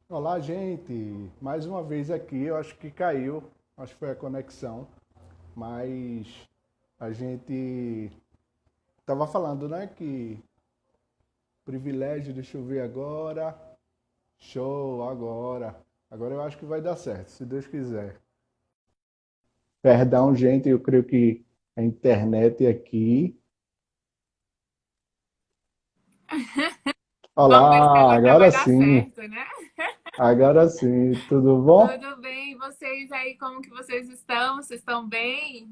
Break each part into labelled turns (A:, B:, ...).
A: Olá, gente. Mais uma vez aqui, eu acho que caiu, acho que foi a conexão, mas a gente estava falando, né, que privilégio de chover agora, show agora. Agora eu acho que vai dar certo, se Deus quiser. Perdão, gente, eu creio que a internet aqui.
B: Vamos ver se
A: Olá,
B: agora
A: agora
B: vai dar
A: sim,
B: certo, né?
A: agora sim, tudo bom?
B: Tudo bem? E vocês aí, como que vocês estão? Vocês estão bem?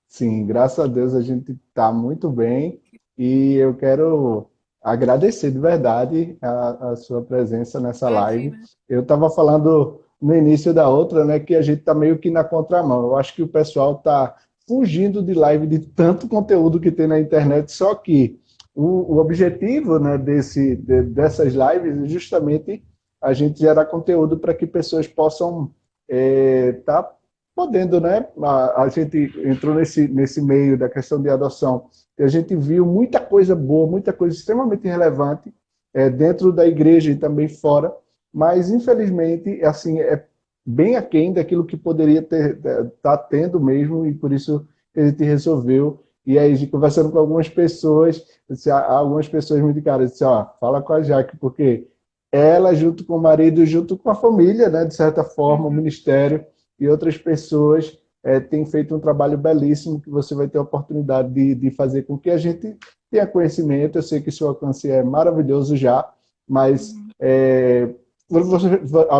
A: Sim, graças a Deus a gente está muito bem e eu quero agradecer de verdade a sua presença nessa live.
B: Imagina.
A: Eu estava falando no início da outra, né, que a gente está meio que na contramão. Eu acho que o pessoal está fugindo de live de tanto conteúdo que tem na internet, só que o objetivo, né, dessas lives é justamente a gente gerar conteúdo para que pessoas possam estar podendo, né? A gente entrou nesse meio da questão de adoção e a gente viu muita coisa boa, muita coisa extremamente relevante dentro da igreja e também fora, mas infelizmente assim é bem aquém daquilo que poderia ter tá tendo mesmo e por isso que a gente resolveu. E aí, conversando com algumas pessoas, algumas pessoas me indicaram, disse, ó, fala com a Jaque, porque ela, junto com o marido, junto com a família, né, de certa forma, o
B: Uhum.
A: ministério, e outras pessoas têm feito um trabalho belíssimo que você vai ter a oportunidade de fazer com que a gente tenha conhecimento. Eu sei que seu alcance é maravilhoso já, mas
B: Uhum.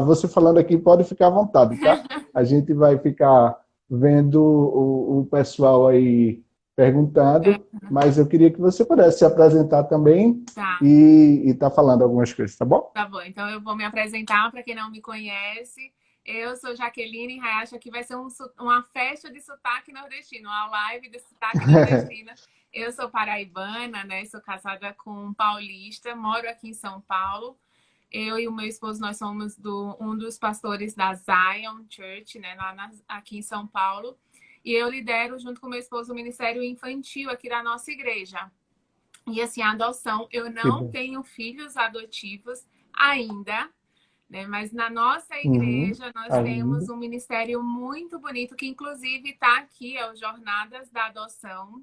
A: você falando aqui pode ficar à vontade, tá? A gente vai ficar vendo o pessoal aí
B: É,
A: perguntando, mas eu queria que você pudesse se apresentar também
B: tá,
A: e estar falando algumas coisas, tá bom?
B: tá bom. Então eu vou me apresentar para quem não me conhece. Eu sou Jaqueline Hayashi, aqui vai ser uma festa de sotaque nordestino, uma live de sotaque nordestino. Eu sou paraibana, né? Sou casada com um paulista, moro aqui em São Paulo. Eu e o meu esposo, nós somos um dos pastores da Zion Church, né, aqui em São Paulo. E eu lidero, junto com meu esposo, o Ministério Infantil aqui da nossa igreja. E assim, a adoção, eu
A: Que
B: não
A: bom.
B: tenho filhos adotivos ainda, né? Mas na nossa
A: Uhum.
B: igreja nós temos
A: Ainda.
B: um ministério muito bonito, que inclusive está aqui, é o Jornadas da Adoção,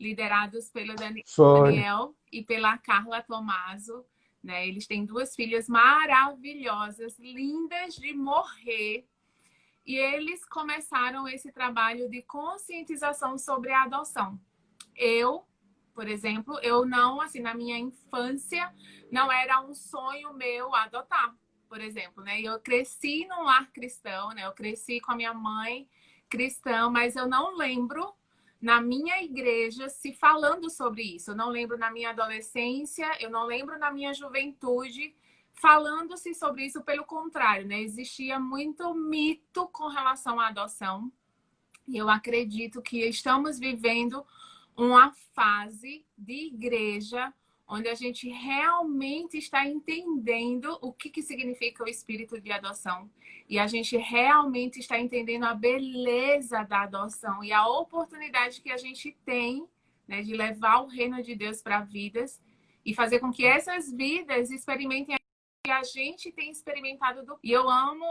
B: liderados pelo
A: Foi.
B: Daniel e pela Carla Tomaso. Né? Eles têm duas filhas maravilhosas, lindas de morrer. E eles começaram esse trabalho de conscientização sobre a adoção. Eu, por exemplo, eu não, assim, na minha infância, não era um sonho meu adotar, por exemplo, né? Eu cresci num lar cristão, né? Eu cresci com a minha mãe cristã, mas eu não lembro na minha igreja se falando sobre isso. Eu não lembro na minha adolescência, eu não lembro na minha juventude falando-se sobre isso. Pelo contrário, né? Existia muito mito com relação à adoção. E eu acredito que estamos vivendo uma fase de igreja onde a gente realmente está entendendo o que significa o espírito de adoção. E a gente realmente está entendendo a beleza da adoção e a oportunidade que a gente tem, né, de levar o reino de Deus para vidas e fazer com que essas vidas experimentem o que a gente tem experimentado. E eu amo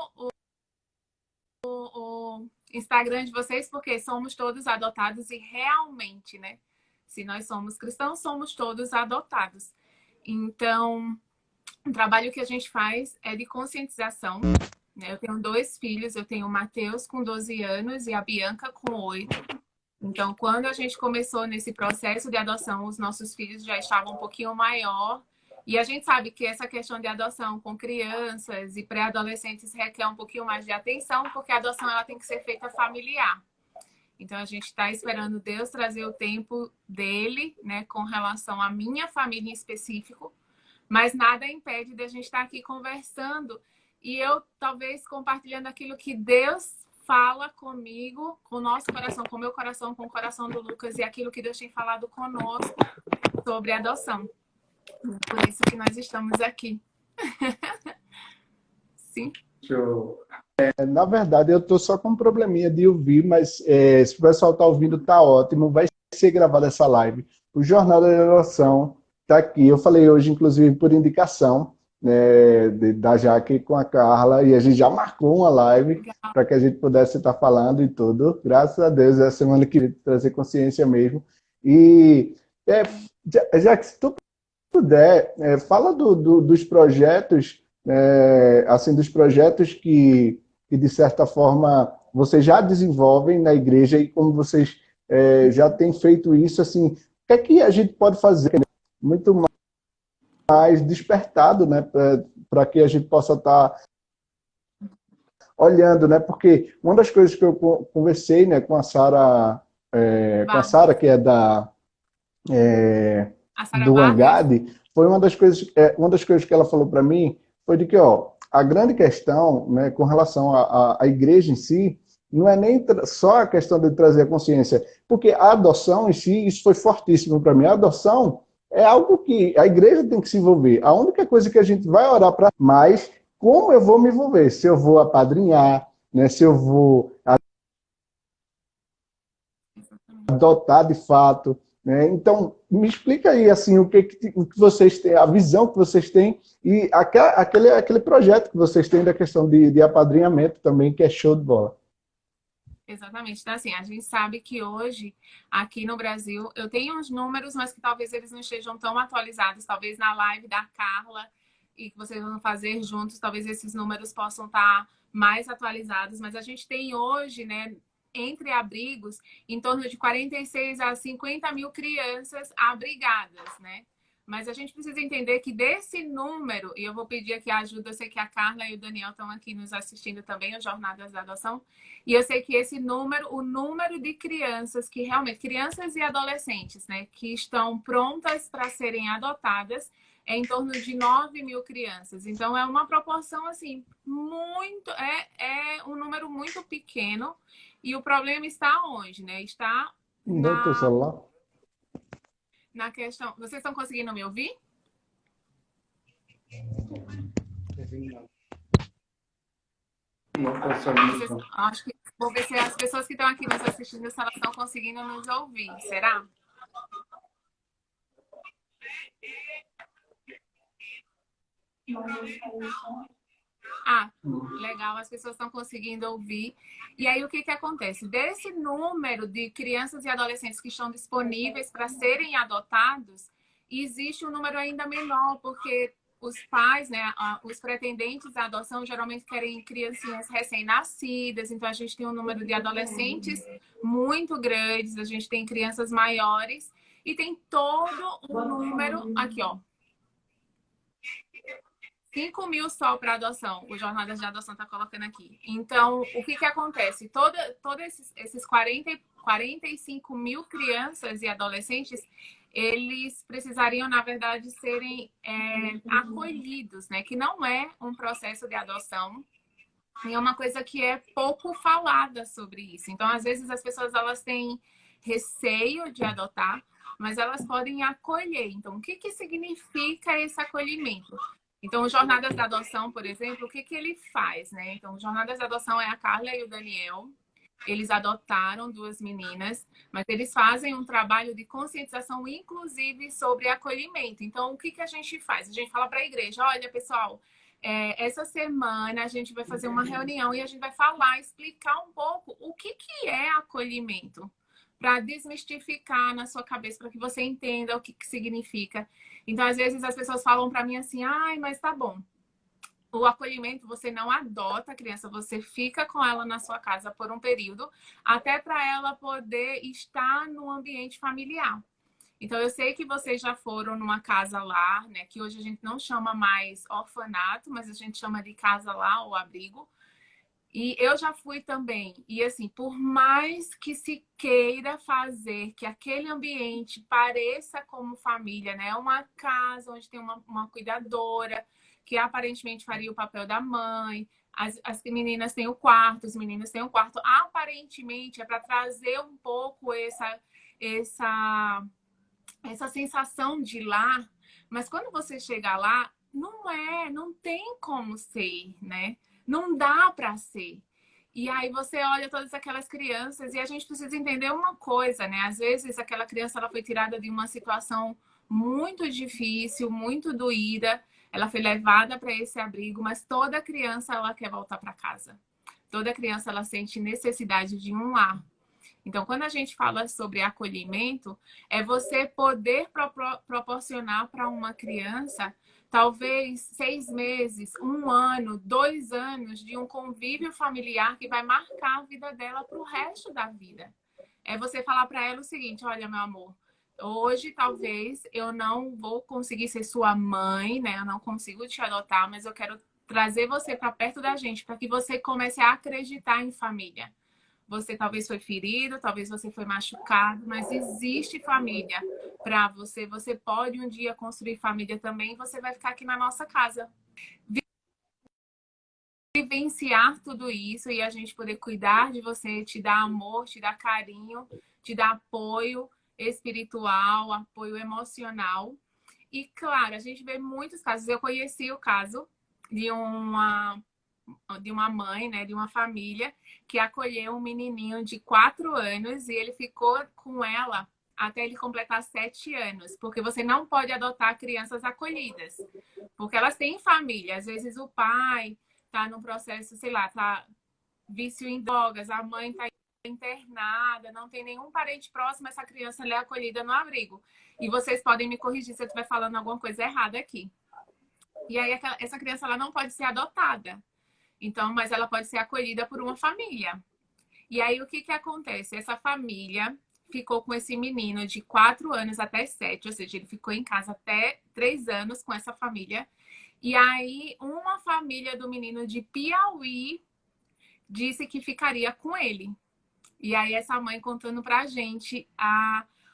B: o Instagram de vocês porque somos todos adotados e realmente, né? Se nós somos cristãos, somos todos adotados. Então, o trabalho que a gente faz é de conscientização. Né? Eu tenho dois filhos, eu tenho o Matheus com 12 anos e a Bianca com 8. Então, quando a gente começou nesse processo de adoção, os nossos filhos já estavam um pouquinho maior. E a gente sabe que essa questão de adoção com crianças e pré-adolescentes requer um pouquinho mais de atenção, porque a adoção ela tem que ser feita familiar. Então, a gente está esperando Deus trazer o tempo dele, né, com relação à minha família em específico, mas nada impede de a gente estar aqui conversando e eu talvez compartilhando aquilo que Deus fala comigo, com o nosso coração, com o meu coração, com o coração do Lucas e aquilo que Deus tem falado conosco sobre adoção. Por isso que nós estamos aqui. Sim.
A: Show. Na verdade, eu estou só com um probleminha de ouvir, mas se o pessoal está ouvindo, tá ótimo. Vai ser gravada essa live. O Jornal da Adoção está aqui. Eu falei hoje, inclusive, por indicação. né, da Jaque com a Carla, e a gente já marcou uma live para que a gente pudesse estar falando e tudo. Graças a Deus, é a semana que vem trazer consciência mesmo. E, já que se tu puder, fala dos projetos, assim, dos projetos que, de certa forma, vocês já desenvolvem na igreja e como vocês já têm feito isso, assim, o que é que a gente pode fazer muito mais despertado, né, para que a gente possa estar olhando, né, porque uma das coisas que eu conversei, né, com a Sara, que é
B: A Sara
A: do
B: Vargas?
A: Angad, foi uma das coisas que ela falou para mim, foi de que, ó, a grande questão, né, com relação à igreja em si, não é nem só a questão de trazer a consciência, porque a adoção em si, isso foi fortíssimo para mim. A adoção é algo que a igreja tem que se envolver. A única coisa que a gente vai orar para mais, como eu vou me envolver? Se eu vou apadrinhar, né, se eu vou adotar de fato, né? Então, me explica aí assim o que vocês têm, a visão que vocês têm e aquele projeto que vocês têm da questão de apadrinhamento também, que é show de bola.
B: Exatamente. Então, assim, a gente sabe que hoje, aqui no Brasil, eu tenho uns números, mas que talvez eles não estejam tão atualizados. Talvez na live da Carla e que vocês vão fazer juntos, talvez esses números possam estar mais atualizados. Mas a gente tem hoje, né, entre abrigos, em torno de 46 a 50 mil crianças abrigadas, né? Mas a gente precisa entender que desse número, e eu vou pedir aqui a ajuda, eu sei que a Carla e o Daniel estão aqui nos assistindo também, as Jornadas da Adoção, e eu sei que esse número, o número de crianças que realmente, crianças e adolescentes, né, que estão prontas para serem adotadas, é em torno de 9 mil crianças. Então, é uma proporção, assim, muito, é um número muito pequeno, e o problema está onde, né? Está
A: No teu celular?
B: na questão... Vocês estão conseguindo me ouvir? Acho que vou ver se as pessoas que estão aqui nos assistindo, se elas estão conseguindo nos ouvir. Será? Ah, legal, as pessoas estão conseguindo ouvir. E aí, o que acontece? Desse número de crianças e adolescentes que estão disponíveis para serem adotados, existe um número ainda menor, porque os pais, né, os pretendentes à adoção geralmente querem criancinhas recém-nascidas, então a gente tem um número de adolescentes muito grandes, a gente tem crianças maiores e tem todo um número aqui, ó. 5 mil só para adoção. O Jornadas de Adoção está colocando aqui. Então, o que acontece? Todos esses 45 mil crianças e adolescentes, eles precisariam, na verdade, serem acolhidos, né? Que não é um processo de adoção. E é uma coisa que é pouco falada sobre isso. Então, às vezes, as pessoas elas têm receio de adotar, mas elas podem acolher. Então, o que significa esse acolhimento? Então, o Jornadas da Adoção, por exemplo, o que ele faz, né? Então, o Jornadas da Adoção é a Carla e o Daniel. Eles adotaram 2 meninas, mas eles fazem um trabalho de conscientização, inclusive, sobre acolhimento. Então, o que a gente faz? A gente fala para a igreja, olha, pessoal, essa semana a gente vai fazer uma reunião e a gente vai falar, explicar um pouco o que é acolhimento, para desmistificar na sua cabeça, para que você entenda o que significa. Então, às vezes, as pessoas falam para mim assim, ai, mas tá bom. O acolhimento, você não adota a criança, você fica com ela na sua casa por um período, até para ela poder estar no ambiente familiar. Então, eu sei que vocês já foram numa casa-lar, né? Que hoje a gente não chama mais orfanato, mas a gente chama de casa-lar ou abrigo. E eu já fui também. E assim, por mais que se queira fazer que aquele ambiente pareça como família, né? Uma casa onde tem uma cuidadora, que aparentemente faria o papel da mãe. As meninas têm o quarto, os meninos têm o quarto. Aparentemente é para trazer um pouco essa sensação de lar. Mas quando você chega lá, não tem como ser, né? Não dá para ser. E aí você olha todas aquelas crianças e a gente precisa entender uma coisa, né? Às vezes aquela criança ela foi tirada de uma situação muito difícil, muito doída. ela foi levada para esse abrigo, mas toda criança ela quer voltar para casa. Toda criança ela sente necessidade de um lar. Então, quando a gente fala sobre acolhimento, é você poder proporcionar para uma criança talvez 6 meses, 1 ano, 2 anos de um convívio familiar que vai marcar a vida dela para o resto da vida. É você falar para ela o seguinte: olha, meu amor, hoje talvez eu não vou conseguir ser sua mãe, né? Eu não consigo te adotar, mas eu quero trazer você para perto da gente, para que você comece a acreditar em família. Você talvez foi ferido, talvez você foi machucado, mas existe família para você. Você pode um dia construir família também, você vai ficar aqui na nossa casa. Vivenciar tudo isso e a gente poder cuidar de você, te dar amor, te dar carinho, te dar apoio espiritual, apoio emocional. E, claro, a gente vê muitos casos. Eu conheci o caso de uma mãe, né, de uma família que acolheu um menininho de 4 anos e ele ficou com ela até ele completar 7 anos, porque você não pode adotar crianças acolhidas, porque elas têm família. Às vezes o pai tá num processo, sei lá, tá vício em drogas, a mãe tá internada, não tem nenhum parente próximo, essa criança é acolhida no abrigo. E vocês podem me corrigir se eu estiver falando alguma coisa errada aqui. E aí essa criança ela não pode ser adotada. Então, mas ela pode ser acolhida por uma família. E aí, o que acontece? Essa família ficou com esse menino de 4 anos até 7, ou seja, ele ficou em casa até 3 anos com essa família. E aí, uma família do menino de Piauí disse que ficaria com ele. E aí, essa mãe contando pra gente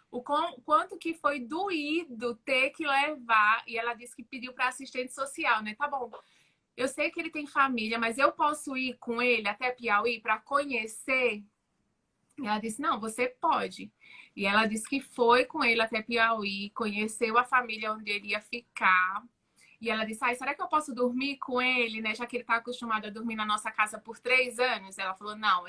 B: o quanto que foi doído ter que levar. E ela disse que pediu para assistente social, né? Tá bom, eu sei que ele tem família, mas eu posso ir com ele até Piauí para conhecer? E ela disse, não, você pode. E ela disse que foi com ele até Piauí, conheceu a família onde ele ia ficar. E ela disse, será que eu posso dormir com ele, né? Já que ele está acostumado a dormir na nossa casa por 3 anos. Ela falou, não,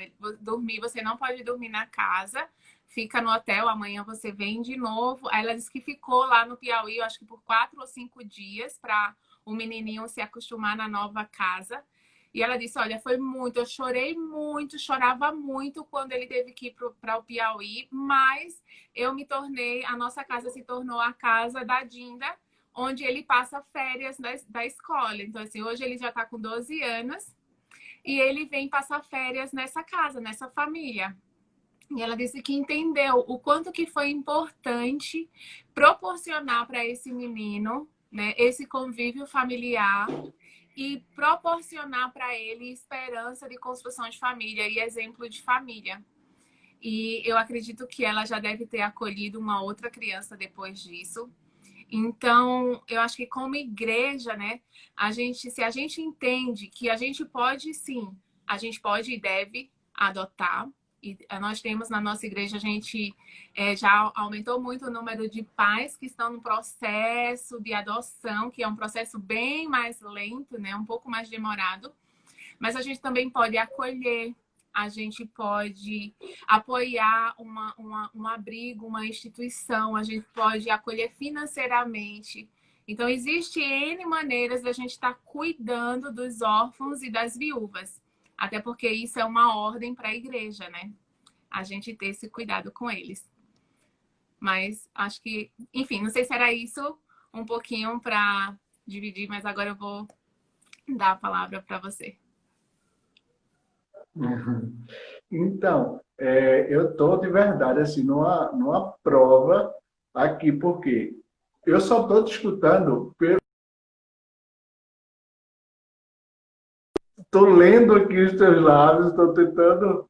B: você não pode dormir na casa, fica no hotel, amanhã você vem de novo. Aí ela disse que ficou lá no Piauí, eu acho que por 4 ou 5 dias, para o menininho se acostumar na nova casa. E ela disse, olha, foi muito, eu chorei muito, chorava muito quando ele teve que ir para o Piauí, mas a nossa casa se tornou a casa da Dinda, onde ele passa férias da escola. Então, assim, hoje ele já está com 12 anos e ele vem passar férias nessa casa, nessa família. E ela disse que entendeu o quanto que foi importante proporcionar para esse menino, né, esse convívio familiar e proporcionar para ele esperança de construção de família e exemplo de família. E eu acredito que ela já deve ter acolhido uma outra criança depois disso. Então, eu acho que como igreja, né, se a gente entende que a gente pode sim, a gente pode e deve adotar. E nós temos na nossa igreja, a gente já aumentou muito o número de pais que estão no processo de adoção, que é um processo bem mais lento, né? Um pouco mais demorado. Mas a gente também pode acolher, a gente pode apoiar um abrigo, uma instituição, a gente pode acolher financeiramente. Então, existe N maneiras da gente estar cuidando dos órfãos e das viúvas. Até porque isso é uma ordem para a igreja, né? A gente ter esse cuidado com eles. Mas acho que, enfim, não sei se era isso um pouquinho para dividir, mas agora eu vou dar a palavra para você.
A: Então, eu estou de verdade assim, numa prova aqui, porque eu só estou te escutando estou lendo aqui os teus lábios, estou tentando.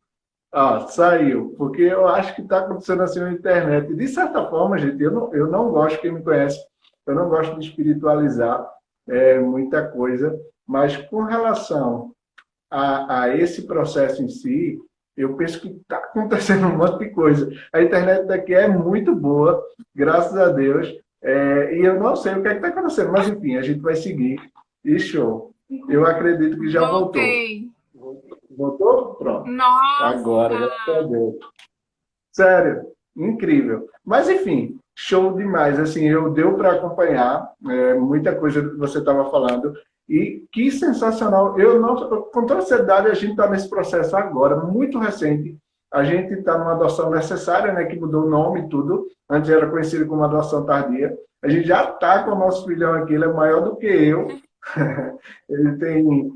A: Saiu. Porque eu acho que está acontecendo assim na internet. De certa forma, gente, eu não gosto, quem me conhece, eu não gosto de espiritualizar muita coisa, mas com relação a esse processo em si, eu penso que está acontecendo um monte de coisa. A internet daqui é muito boa, graças a Deus, e eu não sei o que é que está acontecendo, mas enfim, a gente vai seguir. E show. Eu acredito que já
B: Voltei.
A: Voltou? Pronto.
B: Nossa!
A: Agora, já perdeu. Sério, incrível. Mas, enfim, show demais. Assim, deu para acompanhar muita coisa que você estava falando. E que sensacional. Eu não, com toda seriedade, a gente está nesse processo agora, muito recente. A gente está numa adoção necessária, né, que mudou o nome e tudo. Antes era conhecido como adoção tardia. A gente já está com o nosso filhão aqui, ele é maior do que eu. Ele tem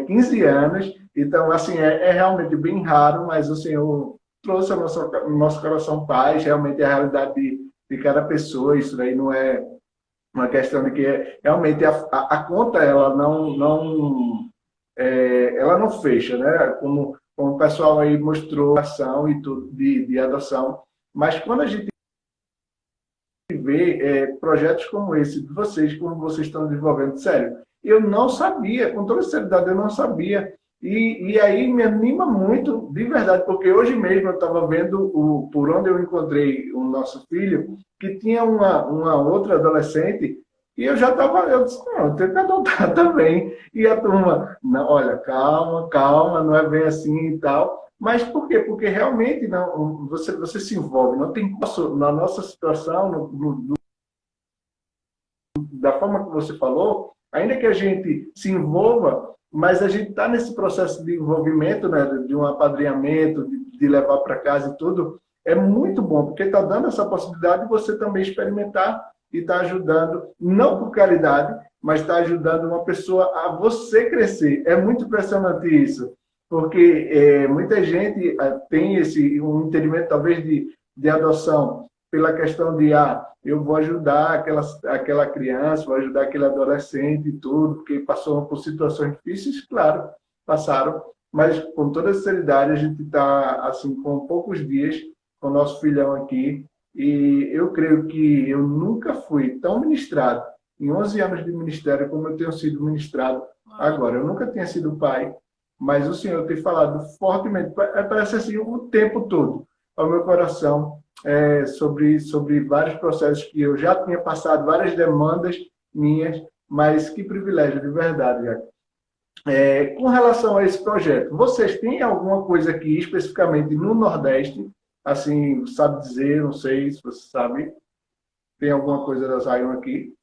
A: 15 anos. Então, assim, é realmente bem raro, mas o Senhor trouxe ao nosso coração paz. Realmente é a realidade de cada pessoa. Isso daí não é uma questão de que realmente a conta ela ela não fecha, né? Como o pessoal aí mostrou ação e tudo de adoção, mas quando a gente vê projetos como esse de vocês, como vocês estão desenvolvendo, sério, eu não sabia, com toda sinceridade, eu não sabia. E aí me anima muito, de verdade, porque hoje mesmo eu estava vendo por onde eu encontrei o nosso filho, que tinha uma outra adolescente, e eu disse, não, eu tenho que adotar também. E a turma, não, olha, calma, calma, não é bem assim e tal. Mas por quê? Porque realmente não, você se envolve, não tem na nossa situação, da forma que você falou, ainda que a gente se envolva, mas a gente está nesse processo de envolvimento, né, de um apadrinhamento, de levar para casa e tudo, é muito bom, porque está dando essa possibilidade de você também experimentar e está ajudando, não por caridade, mas está ajudando uma pessoa a você crescer. É muito impressionante isso, porque muita gente tem um entendimento, talvez, de adoção pela questão de, eu vou ajudar aquela criança, vou ajudar aquele adolescente e tudo, porque passou por situações difíceis, claro, passaram, mas com toda sinceridade a gente está, assim, com poucos dias com o nosso filhão aqui, e eu creio que eu nunca fui tão ministrado, em 11 anos de ministério, como eu tenho sido ministrado agora. Eu nunca tinha sido pai, mas o Senhor tem falado fortemente, parece assim, o tempo todo, ao meu coração, sobre vários processos que eu já tinha passado, várias demandas minhas, mas que privilégio de verdade, Jack. Com relação a esse projeto, vocês têm alguma coisa aqui, especificamente no Nordeste, assim, sabe dizer, não sei se você sabe, tem alguma coisa da Zion aqui?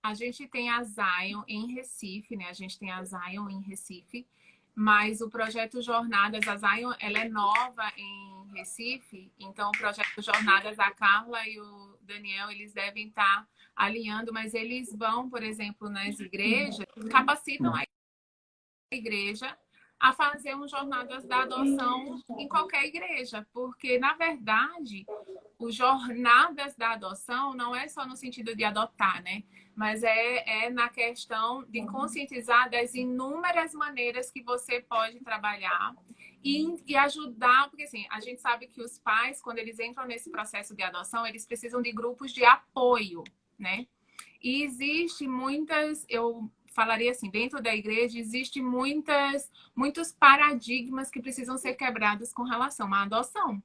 B: A gente tem a Zion em Recife, né? A gente tem a Zion em Recife, mas o projeto Jornadas, a Zion, ela é nova em Recife, então o projeto Jornadas, a Carla e o Daniel, eles devem estar alinhando, mas eles vão, por exemplo, nas igrejas, capacitam a igreja a fazer um Jornadas da Adoção em qualquer igreja, porque, na verdade, o Jornadas da Adoção não é só no sentido de adotar, né? Mas é na questão de conscientizar das inúmeras maneiras que você pode trabalhar e ajudar, porque assim, a gente sabe que os pais, quando eles entram nesse processo de adoção, eles precisam de grupos de apoio, né? E existe eu falaria assim, dentro da igreja existe muitos paradigmas que precisam ser quebrados com relação à adoção,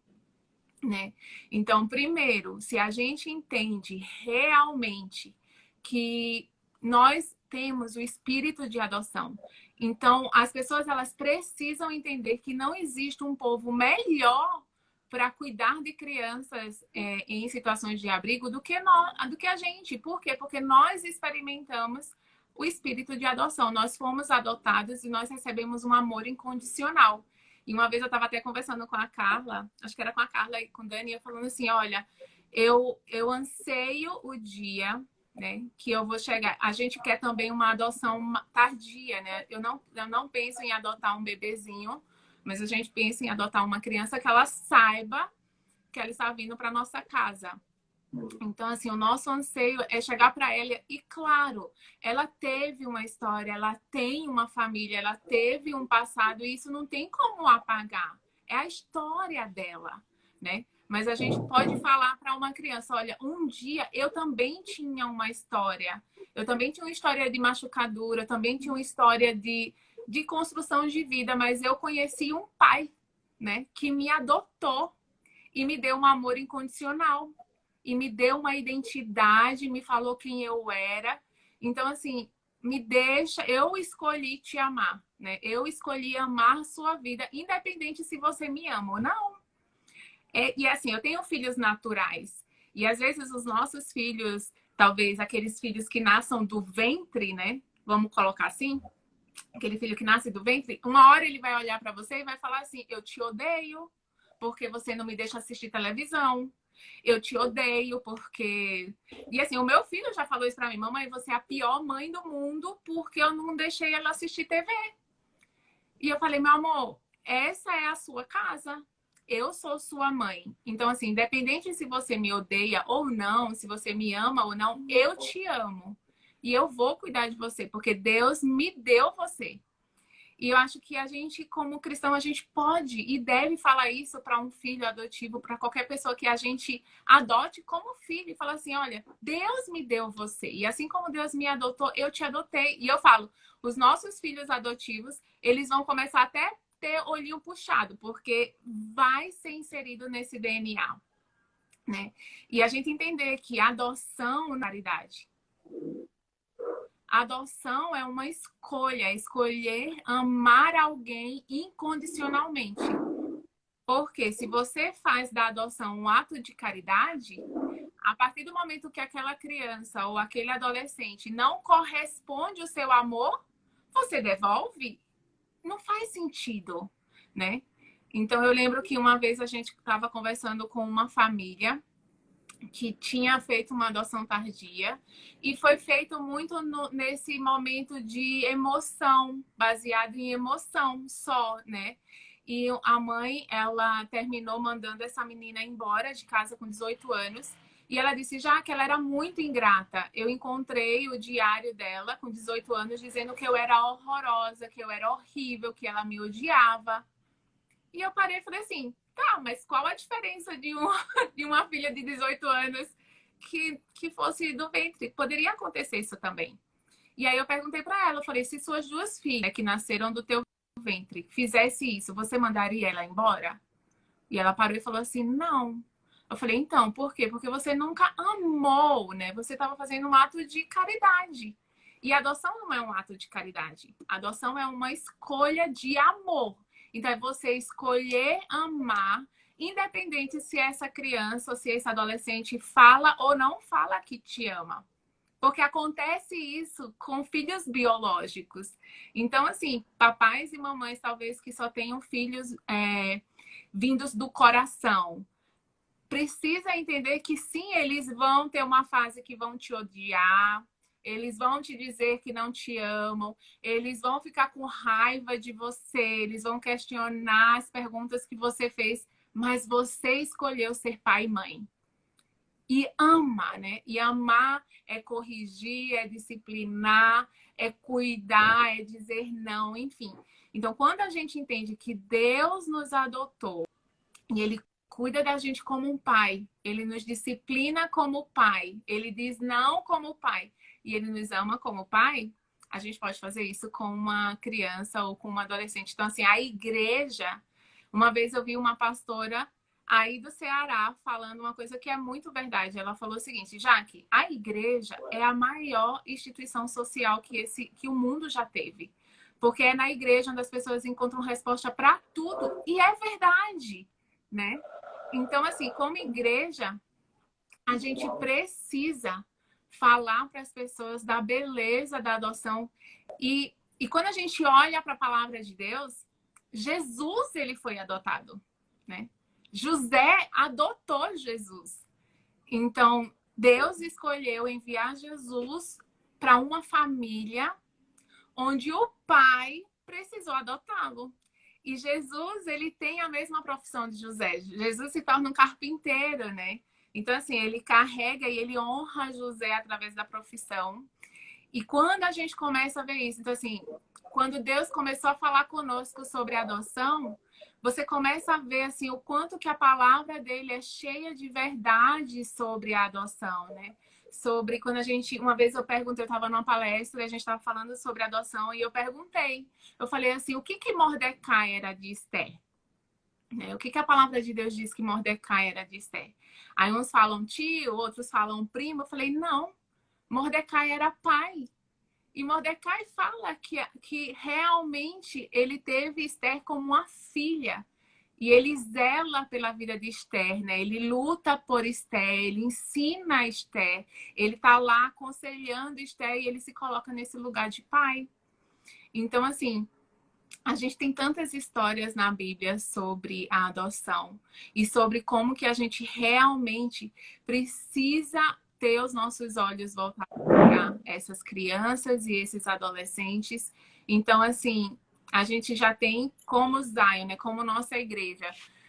B: né? Então, primeiro, se a gente entende realmente que nós temos o espírito de adoção, então as pessoas elas precisam entender que não existe um povo melhor para cuidar de crianças em situações de abrigo do que a gente. Por quê? Porque nós experimentamos o espírito de adoção. Nós fomos adotados e nós recebemos um amor incondicional. E uma vez eu estava até conversando com a Carla, acho que era com a Carla e com o Dani, falando assim, olha, eu anseio o dia, né, que eu vou chegar. A gente quer também uma adoção tardia, né? Eu não penso em adotar um bebezinho, mas a gente pensa em adotar uma criança que ela saiba que ela está vindo para nossa casa. Então, assim, o nosso anseio é chegar para ela e, claro, ela teve uma história, ela tem uma família, ela teve um passado e isso não tem como apagar. É a história dela, né? Mas a gente pode falar para uma criança, olha, um dia eu também tinha uma história. Eu também tinha uma história de machucadura, eu também tinha uma história de construção de vida, mas eu conheci um pai, né, que me adotou e me deu um amor incondicional. E me deu uma identidade, me falou quem eu era. Então, assim, eu escolhi te amar, né? Eu escolhi amar a sua vida, independente se você me ama ou não. E assim, eu tenho filhos naturais. E às vezes os nossos filhos, talvez aqueles filhos que nasçam do ventre, né? Vamos colocar assim, aquele filho que nasce do ventre, uma hora ele vai olhar para você e vai falar assim: eu te odeio porque você não me deixa assistir televisão. Eu te odeio porque... E assim, o meu filho já falou isso pra mim: mamãe, você é a pior mãe do mundo porque eu não deixei ela assistir TV. E eu falei: meu amor, essa é a sua casa. Eu sou sua mãe. Então, assim, independente se você me odeia ou não, se você me ama ou não, eu te amo. E eu vou cuidar de você, porque Deus me deu você. E eu acho que a gente, como cristão, a gente pode e deve falar isso para um filho adotivo, para qualquer pessoa que a gente adote como filho. E falar assim: olha, Deus me deu você. E assim como Deus me adotou, eu te adotei. E eu falo, os nossos filhos adotivos, eles vão começar até ter olhinho puxado, porque vai ser inserido nesse DNA, né? E a gente entender que a adoção na caridade. A adoção é uma escolha, é escolher amar alguém incondicionalmente. Porque se você faz da adoção um ato de caridade, a partir do momento que aquela criança ou aquele adolescente não corresponde o seu amor, você devolve? Não faz sentido, né? Então eu lembro que uma vez a gente estava conversando com uma família que tinha feito uma adoção tardia e foi feito muito nesse momento de emoção, baseado em emoção só, né? E a mãe, ela terminou mandando essa menina embora de casa com 18 anos. E ela disse já que ela era muito ingrata. Eu encontrei o diário dela com 18 anos dizendo que eu era horrorosa, que eu era horrível, que ela me odiava. E eu parei e falei assim: tá, mas qual a diferença de uma filha de 18 anos que fosse do ventre? Poderia acontecer isso também. E aí eu perguntei para ela, eu falei: se suas duas filhas que nasceram do teu ventre fizesse isso, você mandaria ela embora? E ela parou e falou assim: não. Eu falei: então, por quê? Porque você nunca amou, né? Você estava fazendo um ato de caridade. E a adoção não é um ato de caridade. A adoção é uma escolha de amor. Então, é você escolher amar, independente se essa criança ou se esse adolescente fala ou não fala que te ama. Porque acontece isso com filhos biológicos. Então, assim, papais e mamães, talvez, que só tenham filhos vindos do coração, precisa entender que sim, eles vão ter uma fase que vão te odiar, eles vão te dizer que não te amam, eles vão ficar com raiva de você, eles vão questionar as perguntas que você fez, mas você escolheu ser pai e mãe. E ama, né? E amar é corrigir, é disciplinar, é cuidar, é dizer não, enfim. Então, quando a gente entende que Deus nos adotou e Ele cuida da gente como um pai, Ele nos disciplina como pai, Ele diz não como pai e Ele nos ama como pai, a gente pode fazer isso com uma criança ou com uma adolescente. Então, assim, a igreja... Uma vez eu vi uma pastora aí do Ceará falando uma coisa que é muito verdade. Ela falou o seguinte: Jaque, a igreja é a maior instituição social que o mundo já teve. Porque é na igreja onde as pessoas encontram resposta para tudo. E é verdade, né? Então, assim, como igreja, a gente precisa falar para as pessoas da beleza da adoção. E quando a gente olha para a palavra de Deus, Jesus, ele foi adotado, né? José adotou Jesus. Então, Deus escolheu enviar Jesus para uma família onde o pai precisou adotá-lo. E Jesus, ele tem a mesma profissão de José. Jesus se torna um carpinteiro, né? Então, assim, ele carrega e ele honra José através da profissão. E quando a gente começa a ver isso, então, assim, quando Deus começou a falar conosco sobre adoção, você começa a ver, assim, o quanto que a palavra dele é cheia de verdade sobre a adoção, né? Sobre quando a gente... Uma vez eu perguntei, eu estava numa palestra e a gente estava falando sobre adoção e eu perguntei. Eu falei assim: o que Mordecai era de Esther? O que a palavra de Deus diz que Mordecai era de Esther? Aí uns falam tio, outros falam primo. Eu falei: não, Mordecai era pai. E Mordecai fala que realmente ele teve Esther como uma filha. E ele zela pela vida de Esther, né? Ele luta por Esther, ele ensina a Esther, ele tá lá aconselhando Esther e ele se coloca nesse lugar de pai. Então, assim, a gente tem tantas histórias na Bíblia sobre a adoção e sobre como que a gente realmente precisa ter os nossos olhos voltados para essas crianças e esses adolescentes. Então, assim, a gente já tem como Zion, né, como nossa igreja.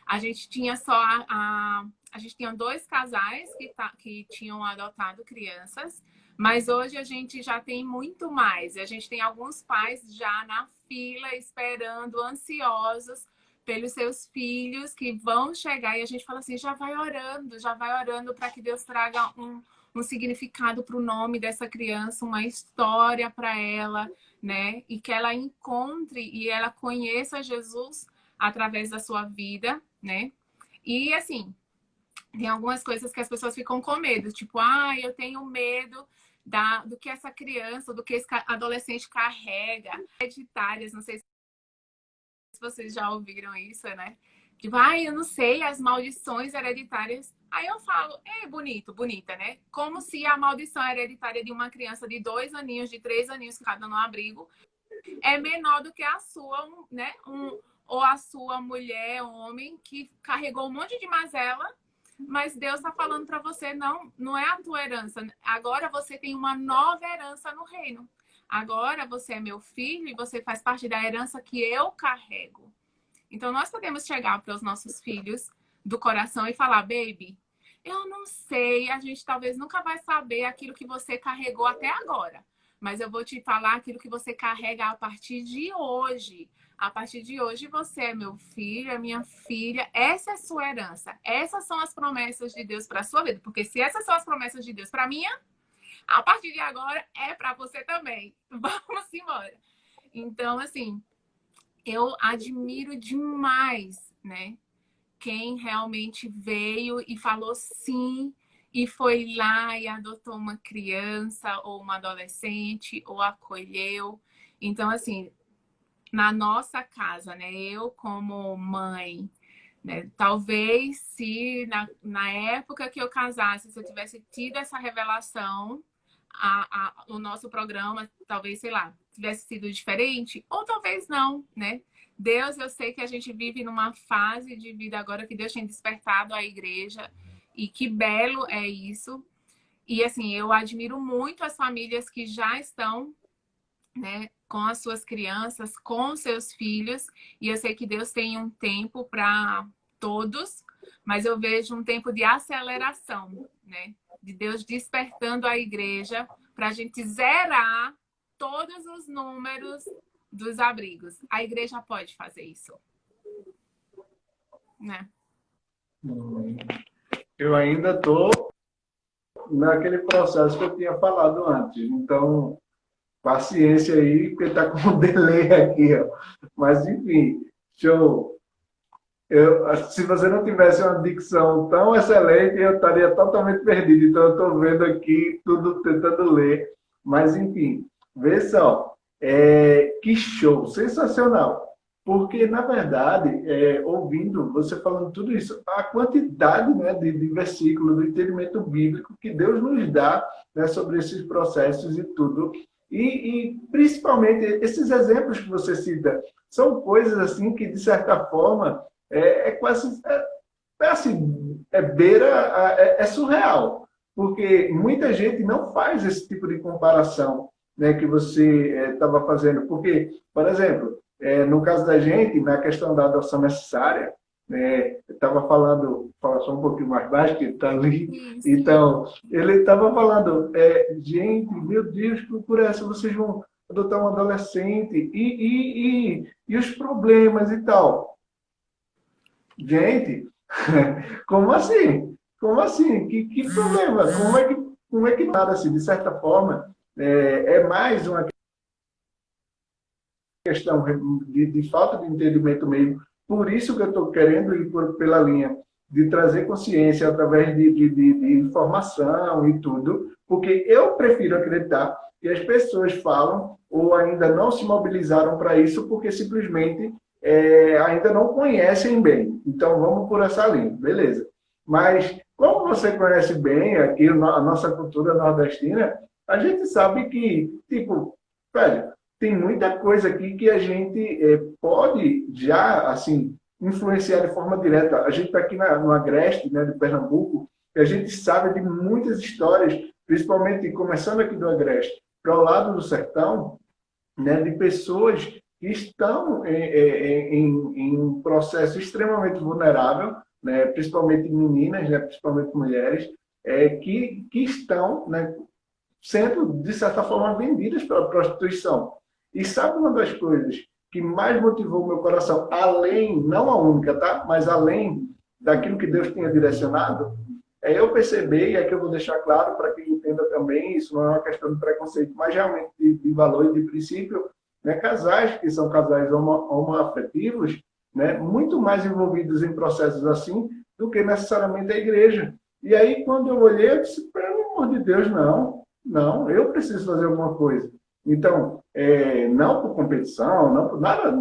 B: A gente tinha só a gente tinha 2 casais que tinham adotado crianças, mas hoje a gente já tem muito mais. A gente tem alguns pais já na fila, esperando, ansiosos pelos seus filhos que vão chegar. E a gente fala assim, já vai orando para que Deus traga um significado para o nome dessa criança, uma história para ela, né? E que ela encontre e ela conheça Jesus através da sua vida, né? E assim, tem algumas coisas que as pessoas ficam com medo, tipo, eu tenho medo do que essa criança, do que esse adolescente carrega. Hereditárias, não sei se vocês já ouviram isso, né? Tipo, eu não sei, as maldições hereditárias. Aí eu falo, bonita, né? Como se a maldição hereditária de uma criança de 2 aninhos, de 3 aninhos, que está no abrigo, é menor do que a sua, né? Ou a sua mulher, homem, que carregou um monte de mazela, mas Deus está falando para você, não é a tua herança. Agora você tem uma nova herança no reino. Agora você é meu filho e você faz parte da herança que eu carrego. Então nós podemos chegar para os nossos filhos do coração e falar, baby, eu não sei, a gente talvez nunca vai saber aquilo que você carregou até agora. Mas eu vou te falar aquilo que você carrega a partir de hoje. A partir de hoje, você é meu filho, é minha filha. Essa é a sua herança. Essas são as promessas de Deus para a sua vida. Porque se essas são as promessas de Deus para mim, a partir de agora é para você também. Vamos embora. Então, assim, eu admiro demais, né? Quem realmente veio e falou sim e foi lá e adotou uma criança ou uma adolescente ou acolheu. Então, assim, na nossa casa, né? Eu como mãe, né? Talvez se na época que eu casasse, se eu tivesse tido essa revelação, o nosso programa, talvez, sei lá, tivesse sido diferente, ou talvez não, né? Deus, eu sei que a gente vive numa fase de vida agora que Deus tem despertado a igreja, e que belo é isso. E assim, eu admiro muito as famílias que já estão, né, com as suas crianças, com seus filhos, e eu sei que Deus tem um tempo para todos, mas eu vejo um tempo de aceleração, né, de Deus despertando a igreja para a gente zerar todos os números dos abrigos. A igreja pode fazer isso, né?
A: Eu ainda estou naquele processo que eu tinha falado antes, então paciência aí, porque está com um delay aqui, ó. Mas, enfim, show. Se você não tivesse uma dicção tão excelente, eu estaria totalmente perdido. Então, eu estou vendo aqui tudo, tentando ler. Mas, enfim, vê só. Que show, sensacional. Porque, na verdade, ouvindo você falando tudo isso, a quantidade, né, de versículos, do entendimento bíblico que Deus nos dá, né, sobre esses processos e tudo. E principalmente, esses exemplos que você cita, são coisas assim que, de certa forma, quase, é surreal. Porque muita gente não faz esse tipo de comparação, né, que você estava fazendo. Porque, por exemplo, no caso da gente, na questão da adoção necessária, eu estava falando, fala só um pouquinho mais baixo, que ele está ali.
B: Sim.
A: Então, ele estava falando, gente, meu Deus, por essa vocês vão adotar um adolescente e os problemas e tal. Gente, como assim? Como assim? Que problema? Como é que nada assim, de certa forma, é mais uma questão de falta de entendimento mesmo. Por isso que eu estou querendo ir pela linha de trazer consciência através de informação e tudo, porque eu prefiro acreditar que as pessoas falam ou ainda não se mobilizaram para isso porque simplesmente ainda não conhecem bem. Então, vamos por essa linha, beleza. Mas, como você conhece bem aqui a nossa cultura nordestina, a gente sabe que, tipo, velho, tem muita coisa aqui que a gente pode já, assim, influenciar de forma direta. A gente está aqui no Agreste, né, de Pernambuco, e a gente sabe de muitas histórias, principalmente começando aqui do Agreste, para o lado do sertão, né, de pessoas que estão em um processo extremamente vulnerável, né, principalmente meninas, né, principalmente mulheres, que estão, né, sendo, de certa forma, vendidas pela prostituição. E sabe uma das coisas que mais motivou o meu coração, além, não a única, tá? Mas além daquilo que Deus tinha direcionado, é eu perceber, e aqui eu vou deixar claro para quem entenda também, isso não é uma questão de preconceito, mas realmente de valor e de princípio, né? Casais que são casais homoafetivos, né? Muito mais envolvidos em processos assim do que necessariamente a igreja. E aí, quando eu olhei, eu disse, pelo amor de Deus, não, eu preciso fazer alguma coisa. Então, não por competição, não por nada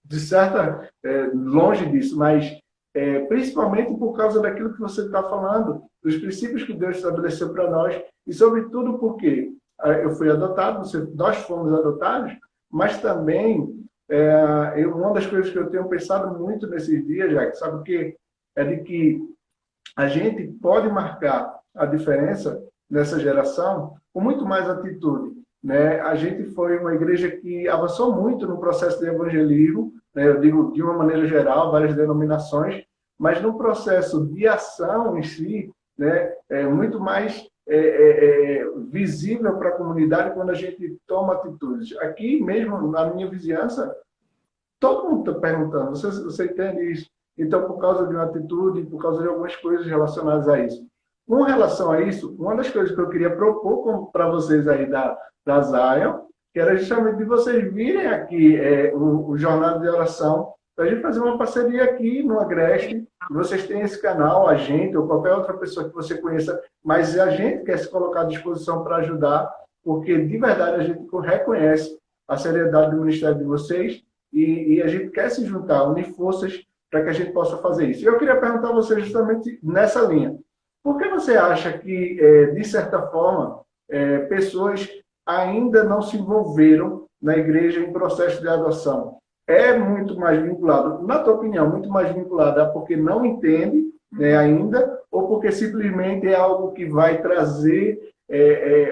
A: de certa, longe disso, mas principalmente por causa daquilo que você está falando, dos princípios que Deus estabeleceu para nós, e sobretudo porque eu fui adotado, nós fomos adotados, mas também uma das coisas que eu tenho pensado muito nesses dias, já que sabe o quê? É de que a gente pode marcar a diferença nessa geração com muito mais atitude. Né? A gente foi uma igreja que avançou muito no processo de evangelismo, né? Eu digo de uma maneira geral, várias denominações, mas no processo de ação em si, né? É muito mais visível para a comunidade quando a gente toma atitudes. Aqui mesmo, na minha vizinhança, todo mundo está perguntando, você entende isso? Então, por causa de uma atitude, por causa de algumas coisas relacionadas a isso. Com relação a isso, uma das coisas que eu queria propor para vocês aí da Zion, que era justamente de vocês virem aqui o Jornada de Oração, para a gente fazer uma parceria aqui no Agreste. Vocês têm esse canal, a gente, ou qualquer outra pessoa que você conheça, mas a gente quer se colocar à disposição para ajudar, porque de verdade a gente reconhece a seriedade do ministério de vocês e a gente quer se juntar, unir forças para que a gente possa fazer isso. E eu queria perguntar a você justamente nessa linha. Por que você acha que, de certa forma, pessoas ainda não se envolveram na igreja em processo de adoção? É muito mais vinculado, na tua opinião, muito mais vinculado a porque não entende, né, ainda, ou porque simplesmente é algo que vai trazer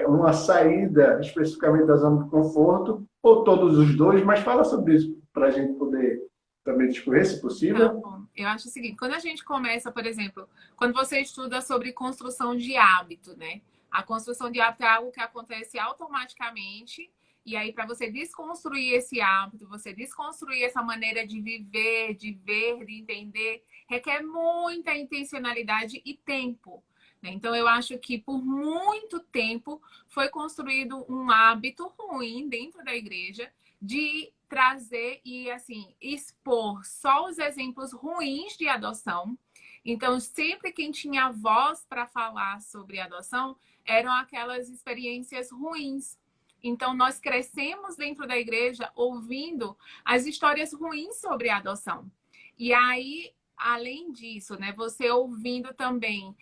A: uma saída especificamente da zona de conforto, ou todos os dois, mas fala sobre isso para a gente poder também discorrer, se possível.
B: Então, eu acho o seguinte, quando a gente começa, por exemplo, quando você estuda sobre construção de hábito, né? A construção de hábito é algo que acontece automaticamente, e aí para você desconstruir esse hábito, você desconstruir essa maneira de viver, de ver, de entender, requer muita intencionalidade e tempo. Né? Então, eu acho que por muito tempo foi construído um hábito ruim dentro da igreja de trazer e, assim, expor só os exemplos ruins de adoção. Então, sempre quem tinha voz para falar sobre adoção eram aquelas experiências ruins. Então, nós crescemos dentro da igreja ouvindo as histórias ruins sobre a adoção. E aí, além disso, né, você ouvindo também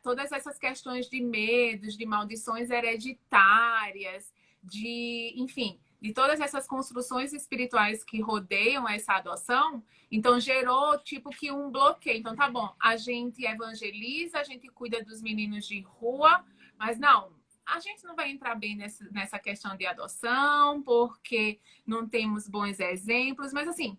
B: todas essas questões de medos, de maldições hereditárias, enfim, de todas essas construções espirituais que rodeiam essa adoção, então gerou tipo que um bloqueio. Então tá bom, a gente evangeliza, a gente cuida dos meninos de rua, mas não, a gente não vai entrar bem nessa questão de adoção, porque não temos bons exemplos, mas assim,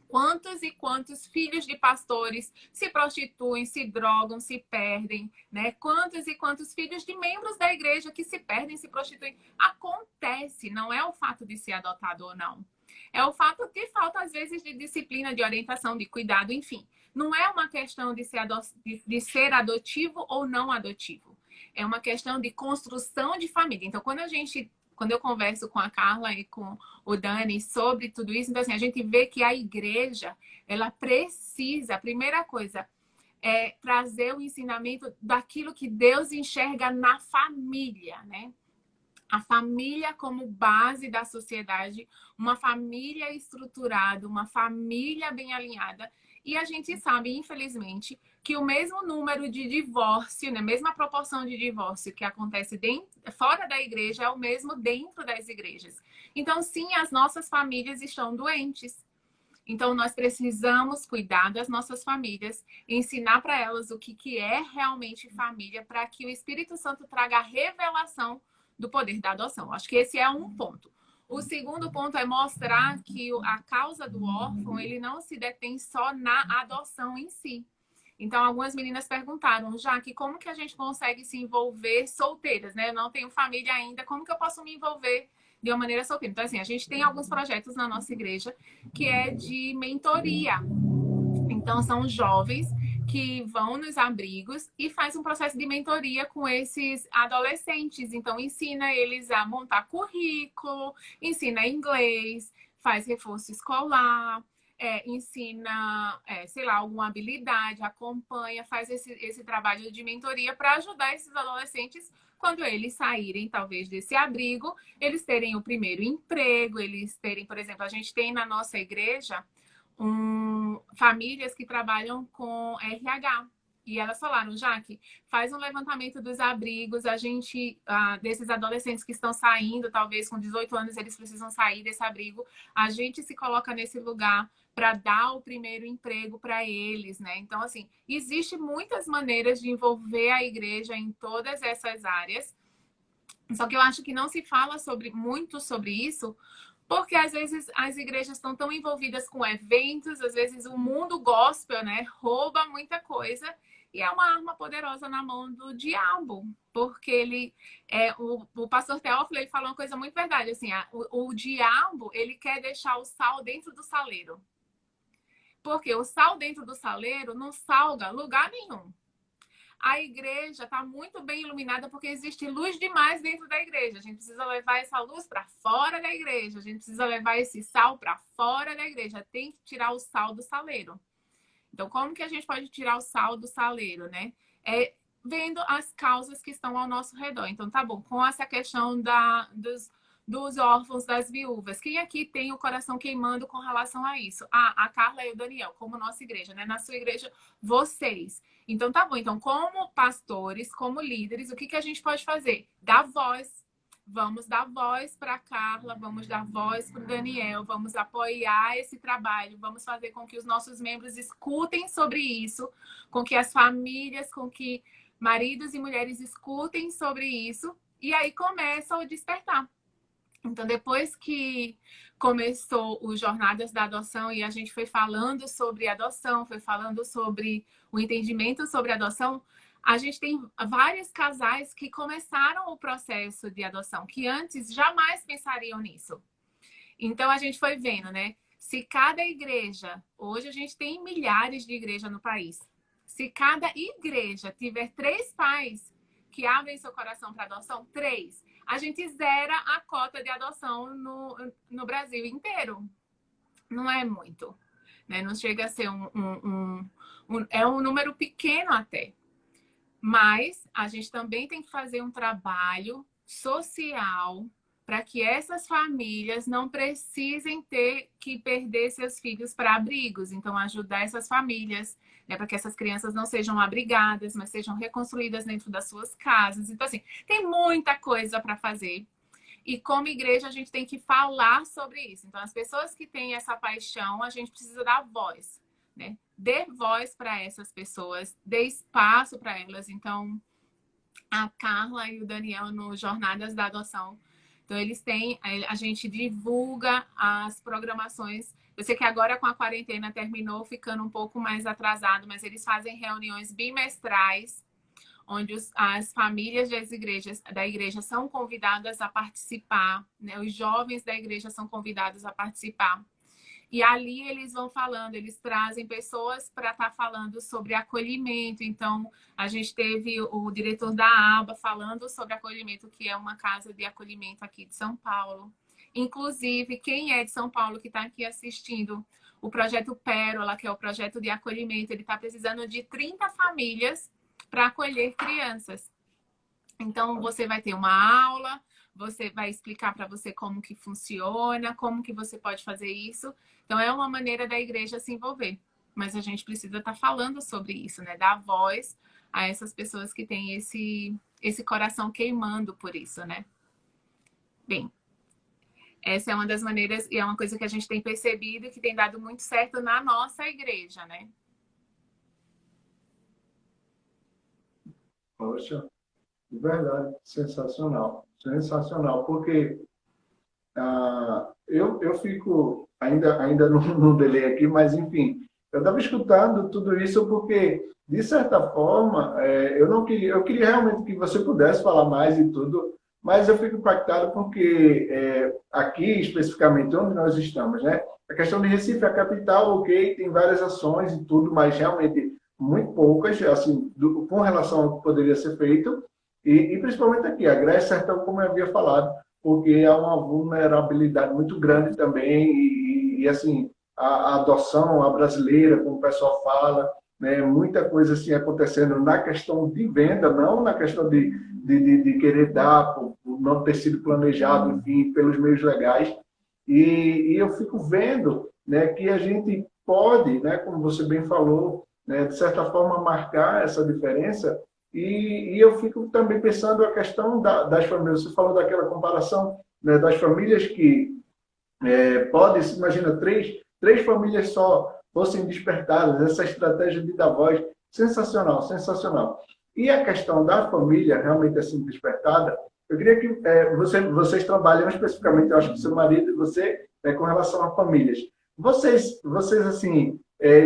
B: quantos e quantos filhos de pastores se prostituem, se drogam, se perdem, né? Quantos e quantos filhos de membros da igreja que se perdem, se prostituem. Acontece, não é o fato de ser adotado ou não. É o fato que falta, às vezes, de disciplina, de orientação, de cuidado, enfim. Não é uma questão de ser adotivo ou não adotivo. É uma questão de construção de família. Então, quando eu converso com a Carla e com o Dani sobre tudo isso, então assim, a gente vê que a igreja, ela precisa, a primeira coisa, é trazer o ensinamento daquilo que Deus enxerga na família, né? a família como base da sociedade, uma família estruturada, uma família bem alinhada. E a gente sabe, infelizmente, que o mesmo número de divórcio, né, a mesma proporção de divórcio que acontece dentro, fora da igreja é o mesmo dentro das igrejas. Então, sim, as nossas famílias estão doentes. Então, nós precisamos cuidar das nossas famílias, ensinar para elas o que é realmente família, para que o Espírito Santo traga a revelação do poder da adoção. Acho que esse é um ponto. O segundo ponto é mostrar que a causa do órfão, ele não se detém só na adoção em si. Então, algumas meninas perguntaram, Jaque, como que a gente consegue se envolver solteiras, né? Eu não tenho família ainda, como que eu posso me envolver de uma maneira solteira? Então, assim, a gente tem alguns projetos na nossa igreja que é de mentoria. Então, são jovens que vão nos abrigos e faz um processo de mentoria com esses adolescentes. Então, ensina eles a montar currículo, ensina inglês, faz reforço escolar, ensina, sei lá, alguma habilidade, acompanha, faz esse trabalho de mentoria para ajudar esses adolescentes quando eles saírem, talvez, desse abrigo, eles terem o primeiro emprego, eles terem, por exemplo, a gente tem na nossa igreja famílias que trabalham com RH. E elas falaram, Jaque, faz um levantamento dos abrigos, a gente, desses adolescentes que estão saindo, talvez com 18 anos eles precisam sair desse abrigo, a gente se coloca nesse lugar para dar o primeiro emprego para eles, né? Então, assim, existe muitas maneiras de envolver a igreja em todas essas áreas, só que eu acho que não se fala muito sobre isso, porque às vezes as igrejas estão tão envolvidas com eventos, às vezes o mundo gospel, né, rouba muita coisa e é uma arma poderosa na mão do diabo, porque o pastor Teófilo, ele falou uma coisa muito verdade, assim, o diabo, ele quer deixar o sal dentro do saleiro, porque o sal dentro do saleiro não salga lugar nenhum. A igreja está muito bem iluminada porque existe luz demais dentro da igreja. A gente precisa levar essa luz para fora da igreja. A gente precisa levar esse sal para fora da igreja. Tem que tirar o sal do saleiro. Então, como que a gente pode tirar o sal do saleiro, né? Vendo as causas que estão ao nosso redor. Então, tá bom. Com essa questão dos órfãos, das viúvas. Quem aqui tem o coração queimando com relação a isso? A Carla e o Daniel, como nossa igreja, né? Na sua igreja, vocês. Então, tá bom. Então, como pastores, como líderes, o que a gente pode fazer? Dar voz. Vamos dar voz para a Carla, vamos dar voz para o Daniel, vamos apoiar esse trabalho, vamos fazer com que os nossos membros escutem sobre isso, com que as famílias, com que maridos e mulheres escutem sobre isso, e aí começa o despertar. Então, depois que começou o Jornadas da Adoção e a gente foi falando sobre adoção, foi falando sobre o entendimento sobre adoção, a gente tem vários casais que começaram o processo de adoção, que antes jamais pensariam nisso. Então, a gente foi vendo, né? Se cada igreja, hoje a gente tem milhares de igrejas no país, se cada igreja tiver 3 pais que abrem seu coração para adoção, 3, a gente zera a cota de adoção no Brasil inteiro. Não é muito, né? Não chega a ser é um número pequeno até. Mas a gente também tem que fazer um trabalho social para que essas famílias não precisem ter que perder seus filhos para abrigos. Então, ajudar essas famílias, né, para que essas crianças não sejam abrigadas, mas sejam reconstruídas dentro das suas casas. Então, assim, tem muita coisa para fazer. E como igreja, a gente tem que falar sobre isso. Então, as pessoas que têm essa paixão, a gente precisa dar voz, né? Dê voz para essas pessoas, dê espaço para elas. Então, a Carla e o Daniel no Jornadas da Adoção, então eles têm, a gente divulga as programações. Eu sei que agora com a quarentena terminou ficando um pouco mais atrasado, mas eles fazem reuniões bimestrais, onde as famílias da igreja são convidadas a participar, né? Os jovens da igreja são convidados a participar. E ali eles vão falando, eles trazem pessoas para estar falando sobre acolhimento. Então, a gente teve o diretor da ABA falando sobre acolhimento, que é uma casa de acolhimento aqui de São Paulo. Inclusive, quem é de São Paulo que está aqui assistindo o projeto Pérola, que é o projeto de acolhimento, ele está precisando de 30 famílias para acolher crianças. Então, você vai ter uma aula, você vai explicar para você como que funciona, como que você pode fazer isso. Então, é uma maneira da igreja se envolver. Mas a gente precisa estar falando sobre isso, né? Dar voz a essas pessoas que têm esse coração queimando por isso, né? Bem, essa é uma das maneiras, e é uma coisa que a gente tem percebido que tem dado muito certo na nossa igreja, né?
A: Poxa, de verdade, sensacional. Sensacional, porque eu fico, ainda não delay aqui, mas enfim, eu estava escutando tudo isso porque, de certa forma, eu não queria, eu queria realmente que você pudesse falar mais e tudo, mas eu fico impactado porque aqui, especificamente onde nós estamos, né? A questão de Recife, a capital, ok, tem várias ações e tudo, mas realmente muito poucas, assim, com relação ao que poderia ser feito, e principalmente aqui, a Grécia Sertão, como eu havia falado, porque há uma vulnerabilidade muito grande também, assim, a adoção, a brasileira, como o pessoal fala, né, muita coisa assim acontecendo na questão de venda, não na questão de querer dar, por não ter sido planejado, enfim, pelos meios legais. E eu fico vendo, né, que a gente pode, né, como você bem falou, né, de certa forma marcar essa diferença. E eu fico também pensando a questão das famílias. Você falou daquela comparação, né, das famílias que podem, imagina, três famílias só fossem despertadas, essa estratégia de dar voz, sensacional, sensacional. E a questão da família realmente assim despertada, eu queria que vocês trabalham especificamente, eu acho que seu marido e você, com relação a famílias. Vocês assim,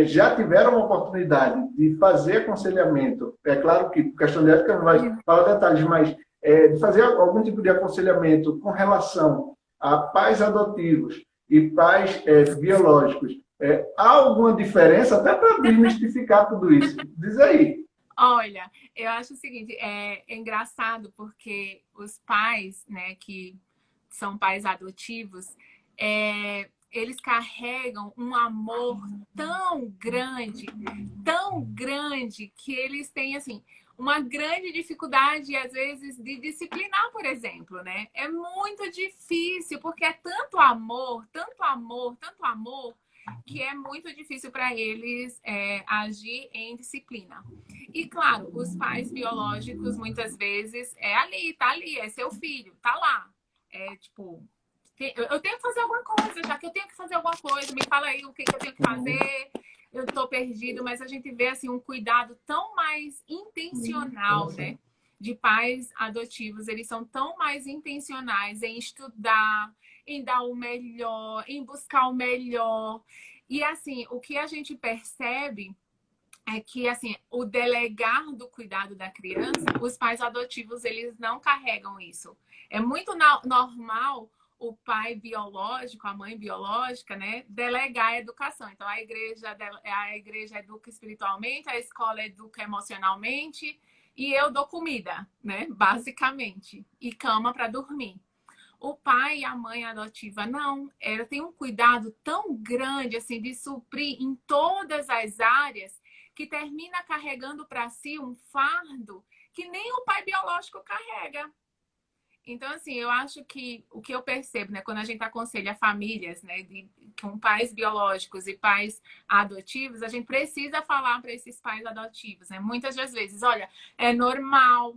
A: já tiveram uma oportunidade de fazer aconselhamento? É claro que questão de ética não vai falar detalhes, mas de fazer algum tipo de aconselhamento com relação a pais adotivos e pais biológicos. Há alguma diferença, até para desmistificar tudo isso? Diz aí.
B: Olha, eu acho o seguinte, é engraçado porque os pais, né, que são pais adotivos, eles carregam um amor tão grande, que eles têm, assim, uma grande dificuldade, às vezes, de disciplinar, por exemplo, né? É muito difícil, porque é tanto amor, tanto amor, tanto amor, que é muito difícil para eles agir em disciplina. E, claro, os pais biológicos, muitas vezes, tá ali, é seu filho, tá lá. Tipo, eu tenho que fazer alguma coisa, já que eu tenho que fazer alguma coisa, me fala aí o que eu tenho que fazer, eu tô perdido, mas a gente vê, assim, um cuidado tão mais intencional, né? De pais adotivos, eles são tão mais intencionais em estudar, em dar o melhor, em buscar o melhor. E, assim, o que a gente percebe é que, assim, o delegar do cuidado da criança, os pais adotivos, eles não carregam isso. É muito normal o pai biológico, a mãe biológica, né, delegar a educação. Então, a igreja educa espiritualmente, a escola educa emocionalmente e eu dou comida, né, basicamente, e cama para dormir. O pai e a mãe adotiva, não. Ela tem um cuidado tão grande, assim, de suprir em todas as áreas, que termina carregando para si um fardo que nem o pai biológico carrega. Então, assim, eu acho que o que eu percebo, né, quando a gente aconselha famílias, né, com pais biológicos e pais adotivos, a gente precisa falar para esses pais adotivos, né? Muitas das vezes, olha, é normal,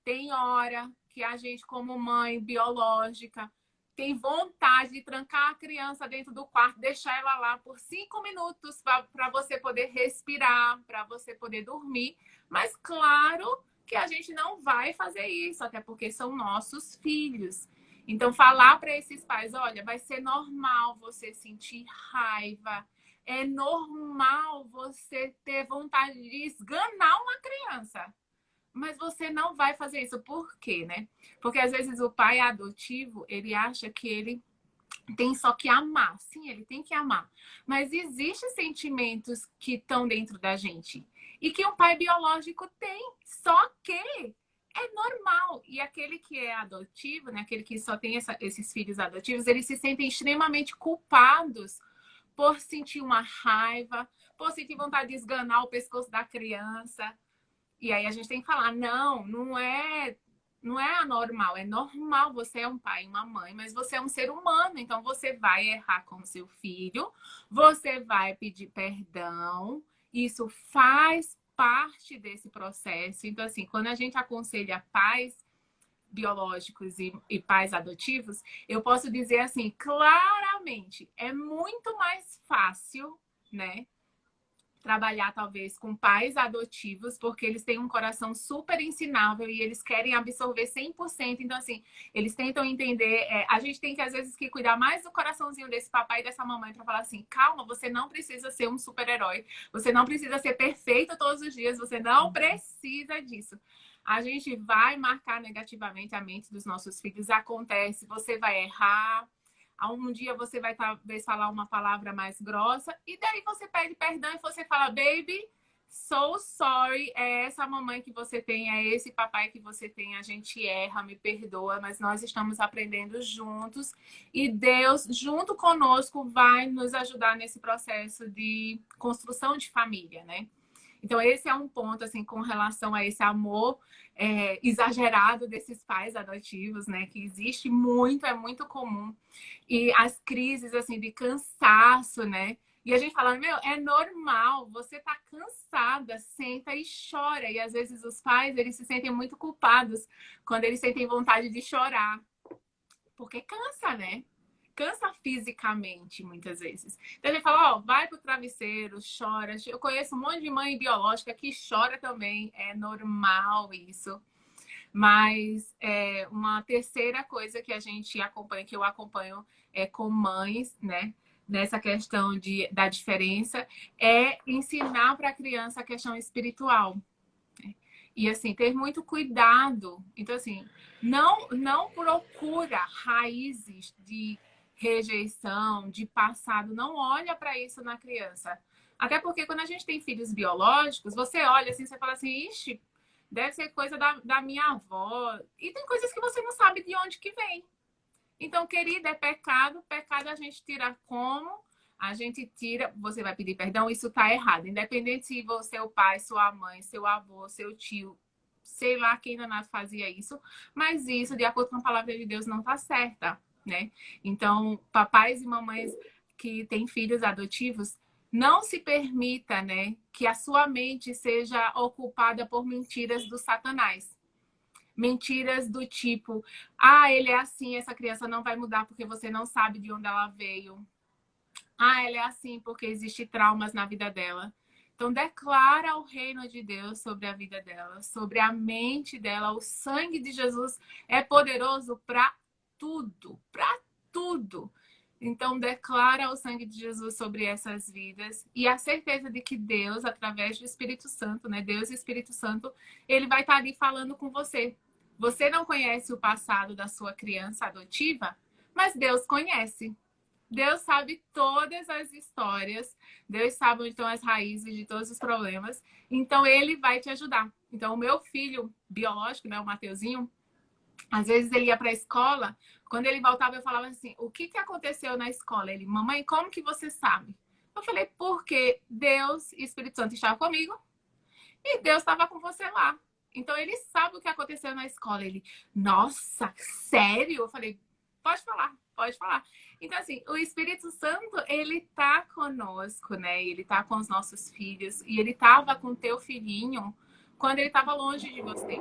B: tem hora que a gente, como mãe biológica, tem vontade de trancar a criança dentro do quarto, deixar ela lá por 5 minutos para você poder respirar, para você poder dormir. Mas claro que a gente não vai fazer isso, até porque são nossos filhos. Então, falar para esses pais, olha, vai ser normal você sentir raiva, é normal você ter vontade de esganar uma criança. Mas você não vai fazer isso. Por quê, né? Porque às vezes o pai adotivo, ele acha que ele tem só que amar. Sim, ele tem que amar. Mas existem sentimentos que estão dentro da gente. E que o pai biológico tem. Só que é normal. E aquele que é adotivo, né? Aquele que só tem esses filhos adotivos, eles se sentem extremamente culpados por sentir uma raiva, por sentir vontade de esganar o pescoço da criança. E aí a gente tem que falar, não é Não é anormal, é normal. Você é um pai e uma mãe, mas você é um ser humano. Então você vai errar com seu filho, você vai pedir perdão. Isso faz parte desse processo. Então, assim, quando a gente aconselha pais biológicos e pais adotivos, eu posso dizer assim, claramente, é muito mais fácil, né? Trabalhar talvez com pais adotivos, porque eles têm um coração super ensinável e eles querem absorver 100%. Então, assim, eles tentam entender. A gente tem que, às vezes, que cuidar mais do coraçãozinho desse papai e dessa mamãe para falar assim, calma, você não precisa ser um super-herói, você não precisa ser perfeito todos os dias, você não precisa disso. A gente vai marcar negativamente a mente dos nossos filhos, acontece, você vai errar. Um dia você vai talvez falar uma palavra mais grossa e daí você pede perdão e você fala, baby, so sorry, é essa mamãe que você tem, é esse papai que você tem, a gente erra, me perdoa, mas nós estamos aprendendo juntos e Deus, junto conosco, vai nos ajudar nesse processo de construção de família, né? Então, esse é um ponto, assim, com relação a esse amor exagerado desses pais adotivos, né? Que existe muito, é muito comum. E as crises, assim, de cansaço, né? E a gente fala, meu, é normal, você tá cansada, senta e chora. E às vezes os pais, eles se sentem muito culpados quando eles sentem vontade de chorar. Porque cansa, né? Cansa fisicamente, muitas vezes. Então, ele fala, ó, vai pro travesseiro, chora. Eu conheço um monte de mãe biológica que chora também. É normal isso. Mas uma terceira coisa que a gente acompanha, que eu acompanho com mães, né? Nessa questão da diferença, é ensinar para a criança a questão espiritual. E, assim, ter muito cuidado. Então, assim, não procura raízes de rejeição, de passado. Não olha para isso na criança. Até porque quando a gente tem filhos biológicos, você olha assim, você fala assim, ixi, deve ser coisa da minha avó. E tem coisas que você não sabe de onde que vem. Então, querida, é pecado. Pecado a gente tira como? A gente tira, você vai pedir perdão, isso tá errado. Independente se você é o pai, sua mãe, seu avô, seu tio, sei lá quem danado fazia isso, mas isso, de acordo com a palavra de Deus, não tá certa, né? Então, papais e mamães que têm filhos adotivos, não se permita, né, que a sua mente seja ocupada por mentiras do Satanás. Mentiras do tipo, ele é assim, essa criança não vai mudar porque você não sabe de onde ela veio. Ela é assim porque existe traumas na vida dela. Então, declara o reino de Deus sobre a vida dela, sobre a mente dela. O sangue de Jesus é poderoso para tudo, para tudo. Então, declara o sangue de Jesus sobre essas vidas e a certeza de que Deus, através do Espírito Santo, né? Deus e Espírito Santo, ele vai estar ali falando com você. Você não conhece o passado da sua criança adotiva, mas Deus conhece. Deus sabe todas as histórias, Deus sabe onde estão as raízes de todos os problemas, então ele vai te ajudar. Então, o meu filho biológico, né, o Mateuzinho, às vezes ele ia para a escola, quando ele voltava eu falava assim, o que aconteceu na escola? Ele, mamãe, como que você sabe? Eu falei, porque Deus e Espírito Santo estavam comigo e Deus estava com você lá. Então, ele sabe o que aconteceu na escola. Ele, nossa, sério? Eu falei, pode falar, pode falar. Então, assim, o Espírito Santo, ele tá conosco, né? Ele tá com os nossos filhos. E ele tava com o teu filhinho quando ele tava longe de você.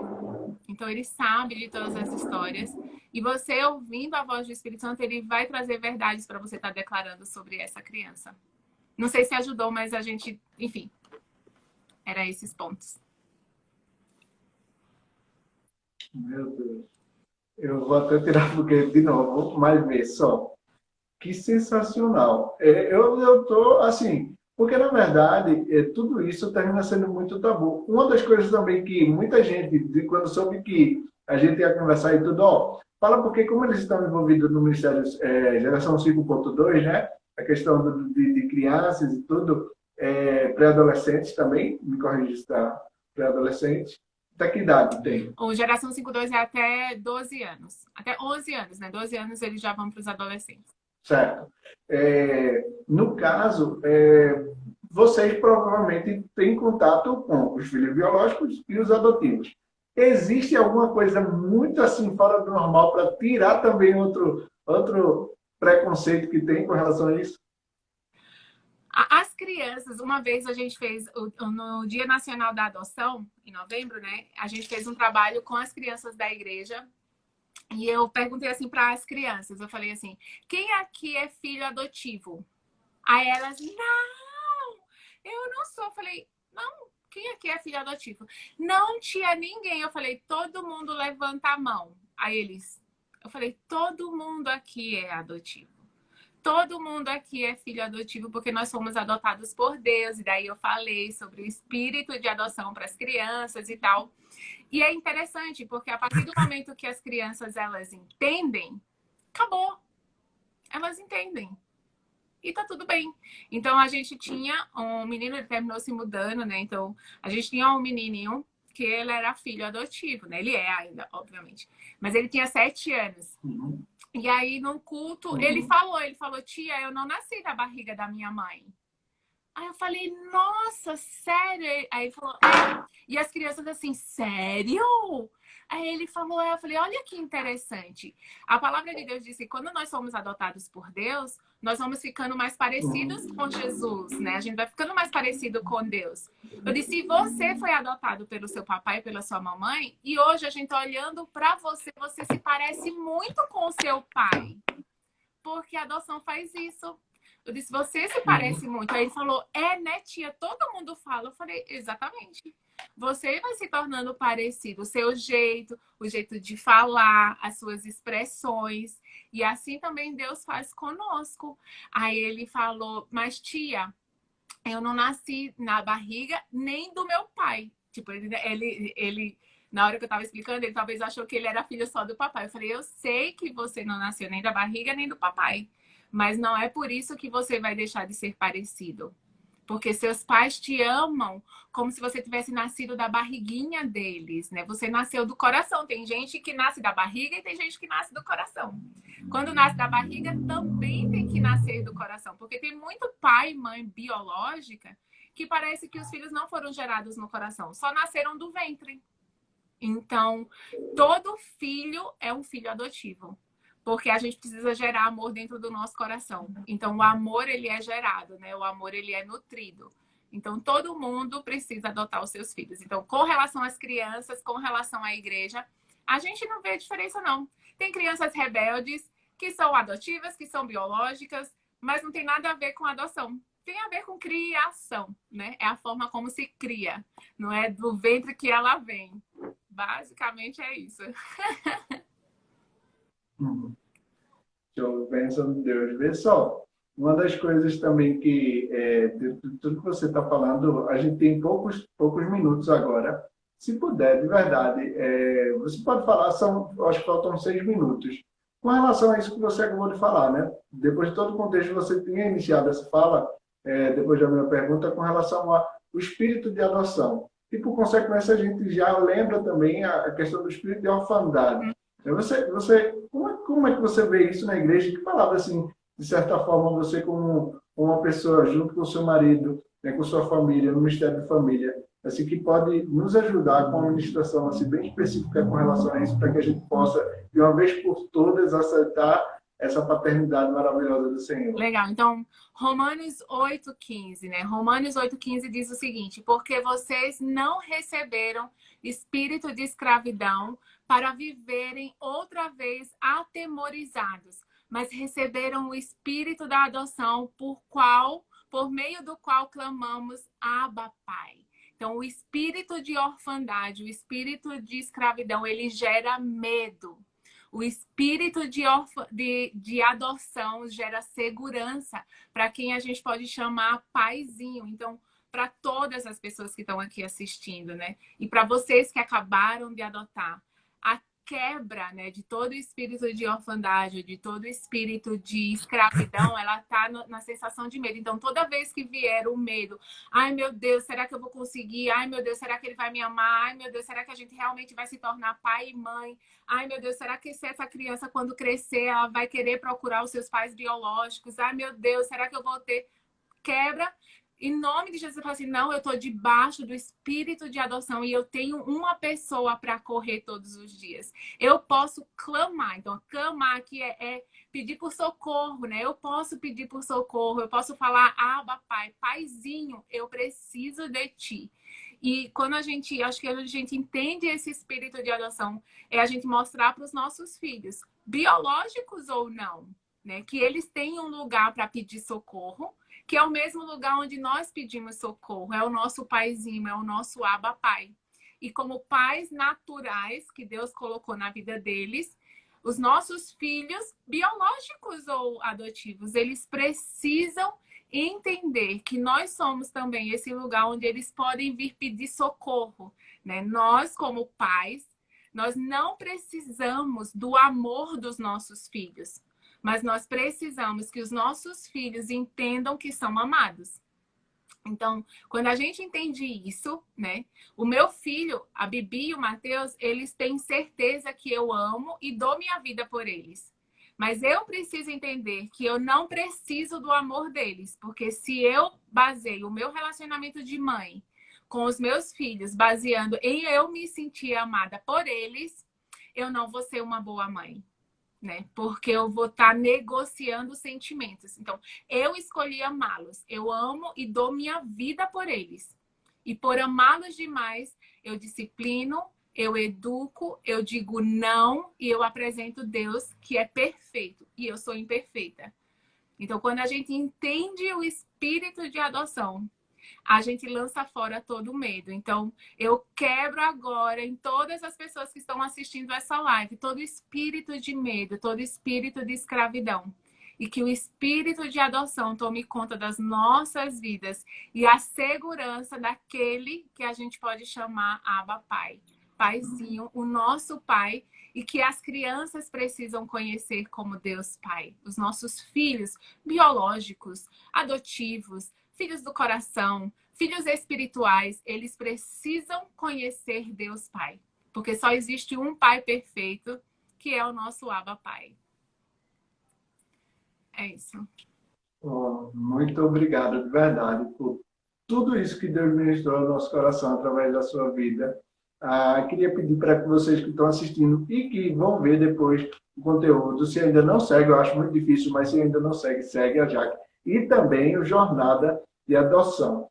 B: Então, ele sabe de todas as histórias. E você, ouvindo a voz do Espírito Santo, ele vai trazer verdades para você estar declarando sobre essa criança. Não sei se ajudou, mas a gente... Enfim, era esses pontos.
A: Meu Deus. Eu vou até tirar porque de novo, mas vê só. Que sensacional. Eu tô assim, porque na verdade tudo isso termina sendo muito tabu. Uma das coisas também que muita gente, quando soube que a gente ia conversar e tudo, fala porque como eles estão envolvidos no Ministério Geração 5.2, né? A questão de crianças e tudo, pré-adolescentes também, me corrija se está pré-adolescentes. Até que idade tem?
B: O Geração 5.2 é até 12 anos. Até 11 anos, né? 12 anos eles já vão para os adolescentes.
A: Certo. No caso, vocês provavelmente têm contato com os filhos biológicos e os adotivos. existe alguma coisa muito assim fora do normal para tirar também outro preconceito que tem com relação a isso?
B: As crianças, uma vez a gente fez, no Dia Nacional da Adoção, em novembro, né? A gente fez um trabalho com as crianças da igreja. E eu perguntei assim para as crianças, eu falei assim, quem aqui é filho adotivo? Aí elas, não, eu não sou. Eu falei, não, quem aqui é filho adotivo? Não tinha ninguém. Eu falei, todo mundo levanta a mão. Aí eles, eu falei, todo mundo aqui é adotivo. Todo mundo aqui é filho adotivo porque nós fomos adotados por Deus. E daí eu falei sobre o espírito de adoção para as crianças e tal. E é interessante porque a partir do momento que as crianças elas entendem, acabou. Elas entendem. E tá tudo bem. Então a gente tinha um menino, ele terminou se mudando, né? Então a gente tinha um menininho que ele era filho adotivo, né? Ele é ainda, obviamente. Mas ele tinha 7 anos. E aí, no culto, ele falou, tia, eu não nasci da barriga da minha mãe. Aí eu falei, nossa, sério? Aí ele falou, é. E as crianças assim, sério? Aí ele falou, eu falei, olha que interessante. A palavra de Deus diz que quando nós somos adotados por Deus, nós vamos ficando mais parecidos com Jesus, né? A gente vai ficando mais parecido com Deus. Eu disse, se você foi adotado pelo seu papai e pela sua mamãe, e hoje a gente tá olhando para você, você se parece muito com o seu pai. Porque a adoção faz isso. Eu disse, você se parece muito. Aí ele falou, né, tia? Todo mundo fala. Eu falei, exatamente. Você vai se tornando parecido. O seu jeito, o jeito de falar, as suas expressões. E assim também Deus faz conosco. Aí ele falou, mas tia, eu não nasci na barriga nem do meu pai. Tipo, ele na hora que eu tava explicando, ele talvez achou que ele era filho só do papai. Eu falei, eu sei que você não nasceu nem da barriga nem do papai. Mas não é por isso que você vai deixar de ser parecido. Porque seus pais te amam como se você tivesse nascido da barriguinha deles, né? Você nasceu do coração. Tem gente que nasce da barriga e tem gente que nasce do coração. Quando nasce da barriga, também tem que nascer do coração. Porque tem muito pai e mãe biológica que parece que os filhos não foram gerados no coração. Só nasceram do ventre. Então, todo filho é um filho adotivo. Porque a gente precisa gerar amor dentro do nosso coração. Então, o amor, ele é gerado, né? O amor, ele é nutrido. Então, todo mundo precisa adotar os seus filhos. Então, com relação às crianças, com relação à igreja, a gente não vê diferença, não. Tem crianças rebeldes que são adotivas, que são biológicas, mas não tem nada a ver com adoção. Tem a ver com criação, né? É a forma como se cria. Não é do ventre que ela vem. Basicamente é isso.
A: Show, bênção de Deus. Vê só, uma das coisas também que, de tudo que você está falando, a gente tem poucos minutos agora. Se puder, de verdade, você pode falar, acho que faltam 6 minutos. Com relação a isso que você acabou de falar, né? Depois de todo o contexto, você tinha iniciado essa fala, depois da minha pergunta, com relação ao espírito de adoção. E, por consequência, a gente já lembra também a questão do espírito de orfandade. Como é que você vê isso na igreja? Que palavra, assim, de certa forma, você como uma pessoa junto com o seu marido, né, com sua família, no Ministério de Família, assim, que pode nos ajudar com uma ministração assim, bem específica com relação a isso, para que a gente possa, de uma vez por todas, aceitar essa paternidade maravilhosa do Senhor.
B: Legal. Então, Romanos 8,15, né? Romanos 8,15 diz o seguinte: porque vocês não receberam espírito de escravidão para viverem outra vez atemorizados, mas receberam o espírito da adoção por meio do qual clamamos Abba, Pai. Então, o espírito de orfandade, o espírito de escravidão, ele gera medo. O espírito de adoção gera segurança para quem a gente pode chamar paizinho. Então, para todas as pessoas que estão aqui assistindo, né? E para vocês que acabaram de adotar, a quebra, né, de todo o espírito de orfandade, de todo o espírito de escravidão, ela está na sensação de medo. Então, toda vez que vier o medo, ai meu Deus, será que eu vou conseguir? Ai meu Deus, será que ele vai me amar? Ai meu Deus, será que a gente realmente vai se tornar pai e mãe? Ai meu Deus, será que se essa criança, quando crescer, ela vai querer procurar os seus pais biológicos? Ai meu Deus, será que eu vou ter quebra? em nome de Jesus, eu falo assim, não, eu estou debaixo do espírito de adoção e eu tenho uma pessoa para correr todos os dias. Eu posso clamar. Então, clamar aqui é pedir por socorro, né? Eu posso pedir por socorro, eu posso falar, Abba, Pai, Paizinho, eu preciso de ti. E quando acho que a gente entende esse espírito de adoção, é a gente mostrar para os nossos filhos, biológicos ou não, né? Que eles têm um lugar para pedir socorro, que é o mesmo lugar onde nós pedimos socorro, é o nosso paizinho, é o nosso Abba Pai. E como pais naturais que Deus colocou na vida deles, os nossos filhos, biológicos ou adotivos, eles precisam entender que nós somos também esse lugar onde eles podem vir pedir socorro, né? Nós, como pais, nós não precisamos do amor dos nossos filhos, mas nós precisamos que os nossos filhos entendam que são amados. Então, quando a gente entende isso, né? O meu filho, a Bibi e o Mateus, eles têm certeza que eu amo e dou minha vida por eles. Mas eu preciso entender que eu não preciso do amor deles, porque se eu baseio o meu relacionamento de mãe com os meus filhos, baseando em eu me sentir amada por eles, eu não vou ser uma boa mãe, né? Porque eu vou estar negociando sentimentos. Então, eu escolhi amá-los. Eu amo e dou minha vida por eles. E por amá-los demais, eu disciplino, eu educo, eu digo não e eu apresento Deus que é perfeito e eu sou imperfeita. Então, quando a gente entende o espírito de adoção, a gente lança fora todo o medo. Então, eu quebro agora em todas as pessoas que estão assistindo essa live, todo espírito de medo, todo espírito de escravidão. E que o espírito de adoção tome conta das nossas vidas e a segurança daquele que a gente pode chamar Abba Pai. Paizinho, o nosso Pai, e que as crianças precisam conhecer como Deus Pai. Os nossos filhos biológicos, adotivos, filhos do coração, filhos espirituais, eles precisam conhecer Deus Pai. Porque só existe um Pai perfeito, que é o nosso Abba Pai. É isso.
A: Oh, muito obrigado, de verdade, por tudo isso que Deus ministrou ao nosso coração através da sua vida. Queria pedir para que vocês que estão assistindo e que vão ver depois o conteúdo, se ainda não segue, eu acho muito difícil, mas se ainda não segue, segue a Jaque. E também o Jornada de Adoção.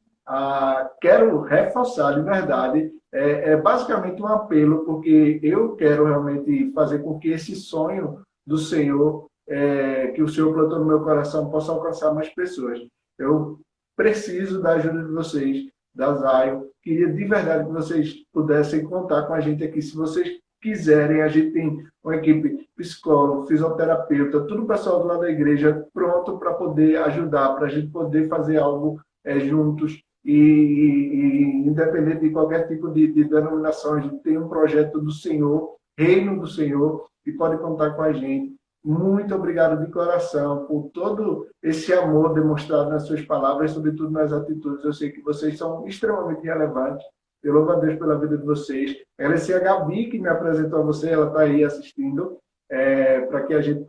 A: Quero reforçar, de verdade, é basicamente um apelo, porque eu quero realmente fazer com que esse sonho do Senhor, que o Senhor plantou no meu coração, possa alcançar mais pessoas. Eu preciso da ajuda de vocês, da Zayo. Queria de verdade que vocês pudessem contar com a gente aqui. Se vocês quiserem, a gente tem uma equipe psicólogo, fisioterapeuta, tudo o pessoal do lado da igreja pronto para poder ajudar, para a gente poder fazer algo juntos e independente de qualquer tipo de denominação, a gente tem um projeto do Senhor, Reino do Senhor, e pode contar com a gente. Muito obrigado de coração por todo esse amor demonstrado nas suas palavras, sobretudo nas atitudes. Eu sei que vocês são extremamente relevantes. Eu louvo a Deus pela vida de vocês. Agradecer a Gabi, que me apresentou a você, ela está aí assistindo, para que a gente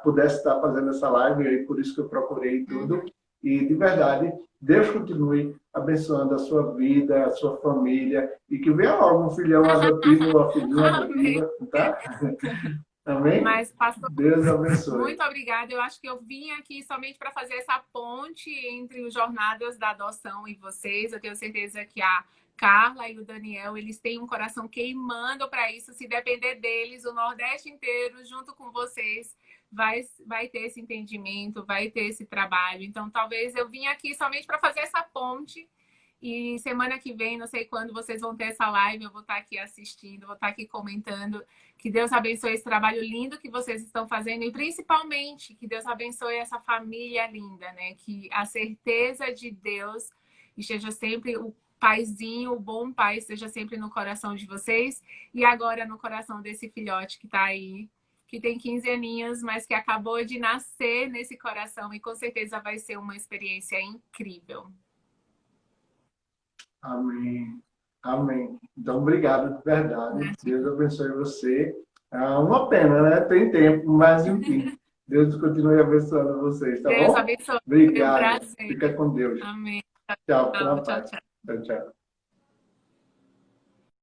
A: pudesse estar fazendo essa live, e por isso que eu procurei tudo. E, de verdade, Deus continue abençoando a sua vida, a sua família, e que venha logo um filhão adotivo ou uma filhinha adotiva, tá? Amém?
B: Mas, pastor,
A: Deus abençoe.
B: Muito obrigada. Eu acho que eu vim aqui somente para fazer essa ponte entre os Jornadas da Adoção e vocês. Eu tenho certeza que a Carla e o Daniel, eles têm um coração queimando para isso. Se depender deles, o Nordeste inteiro, junto com vocês, vai ter esse entendimento, vai ter esse trabalho. Então, talvez eu vim aqui somente para fazer essa ponte. E semana que vem, não sei quando vocês vão ter essa live, eu vou estar aqui assistindo, vou estar aqui comentando. Que Deus abençoe esse trabalho lindo que vocês estão fazendo e principalmente que Deus abençoe essa família linda, né? Que a certeza de Deus esteja sempre, o paizinho, o bom pai, esteja sempre no coração de vocês e agora no coração desse filhote que está aí, que tem 15 aninhos, mas que acabou de nascer nesse coração e com certeza vai ser uma experiência incrível.
A: Amém. Amém. Então, obrigado, de verdade. Deus abençoe você. Uma pena, né? Tem tempo, mas enfim. Deus continue abençoando vocês, tá bom?
B: Deus abençoe.
A: Obrigado. Fica com Deus.
B: Amém.
A: Tchau, fica na
B: Tchau, tchau,
A: paz.
B: tchau.
A: Tchau, tchau.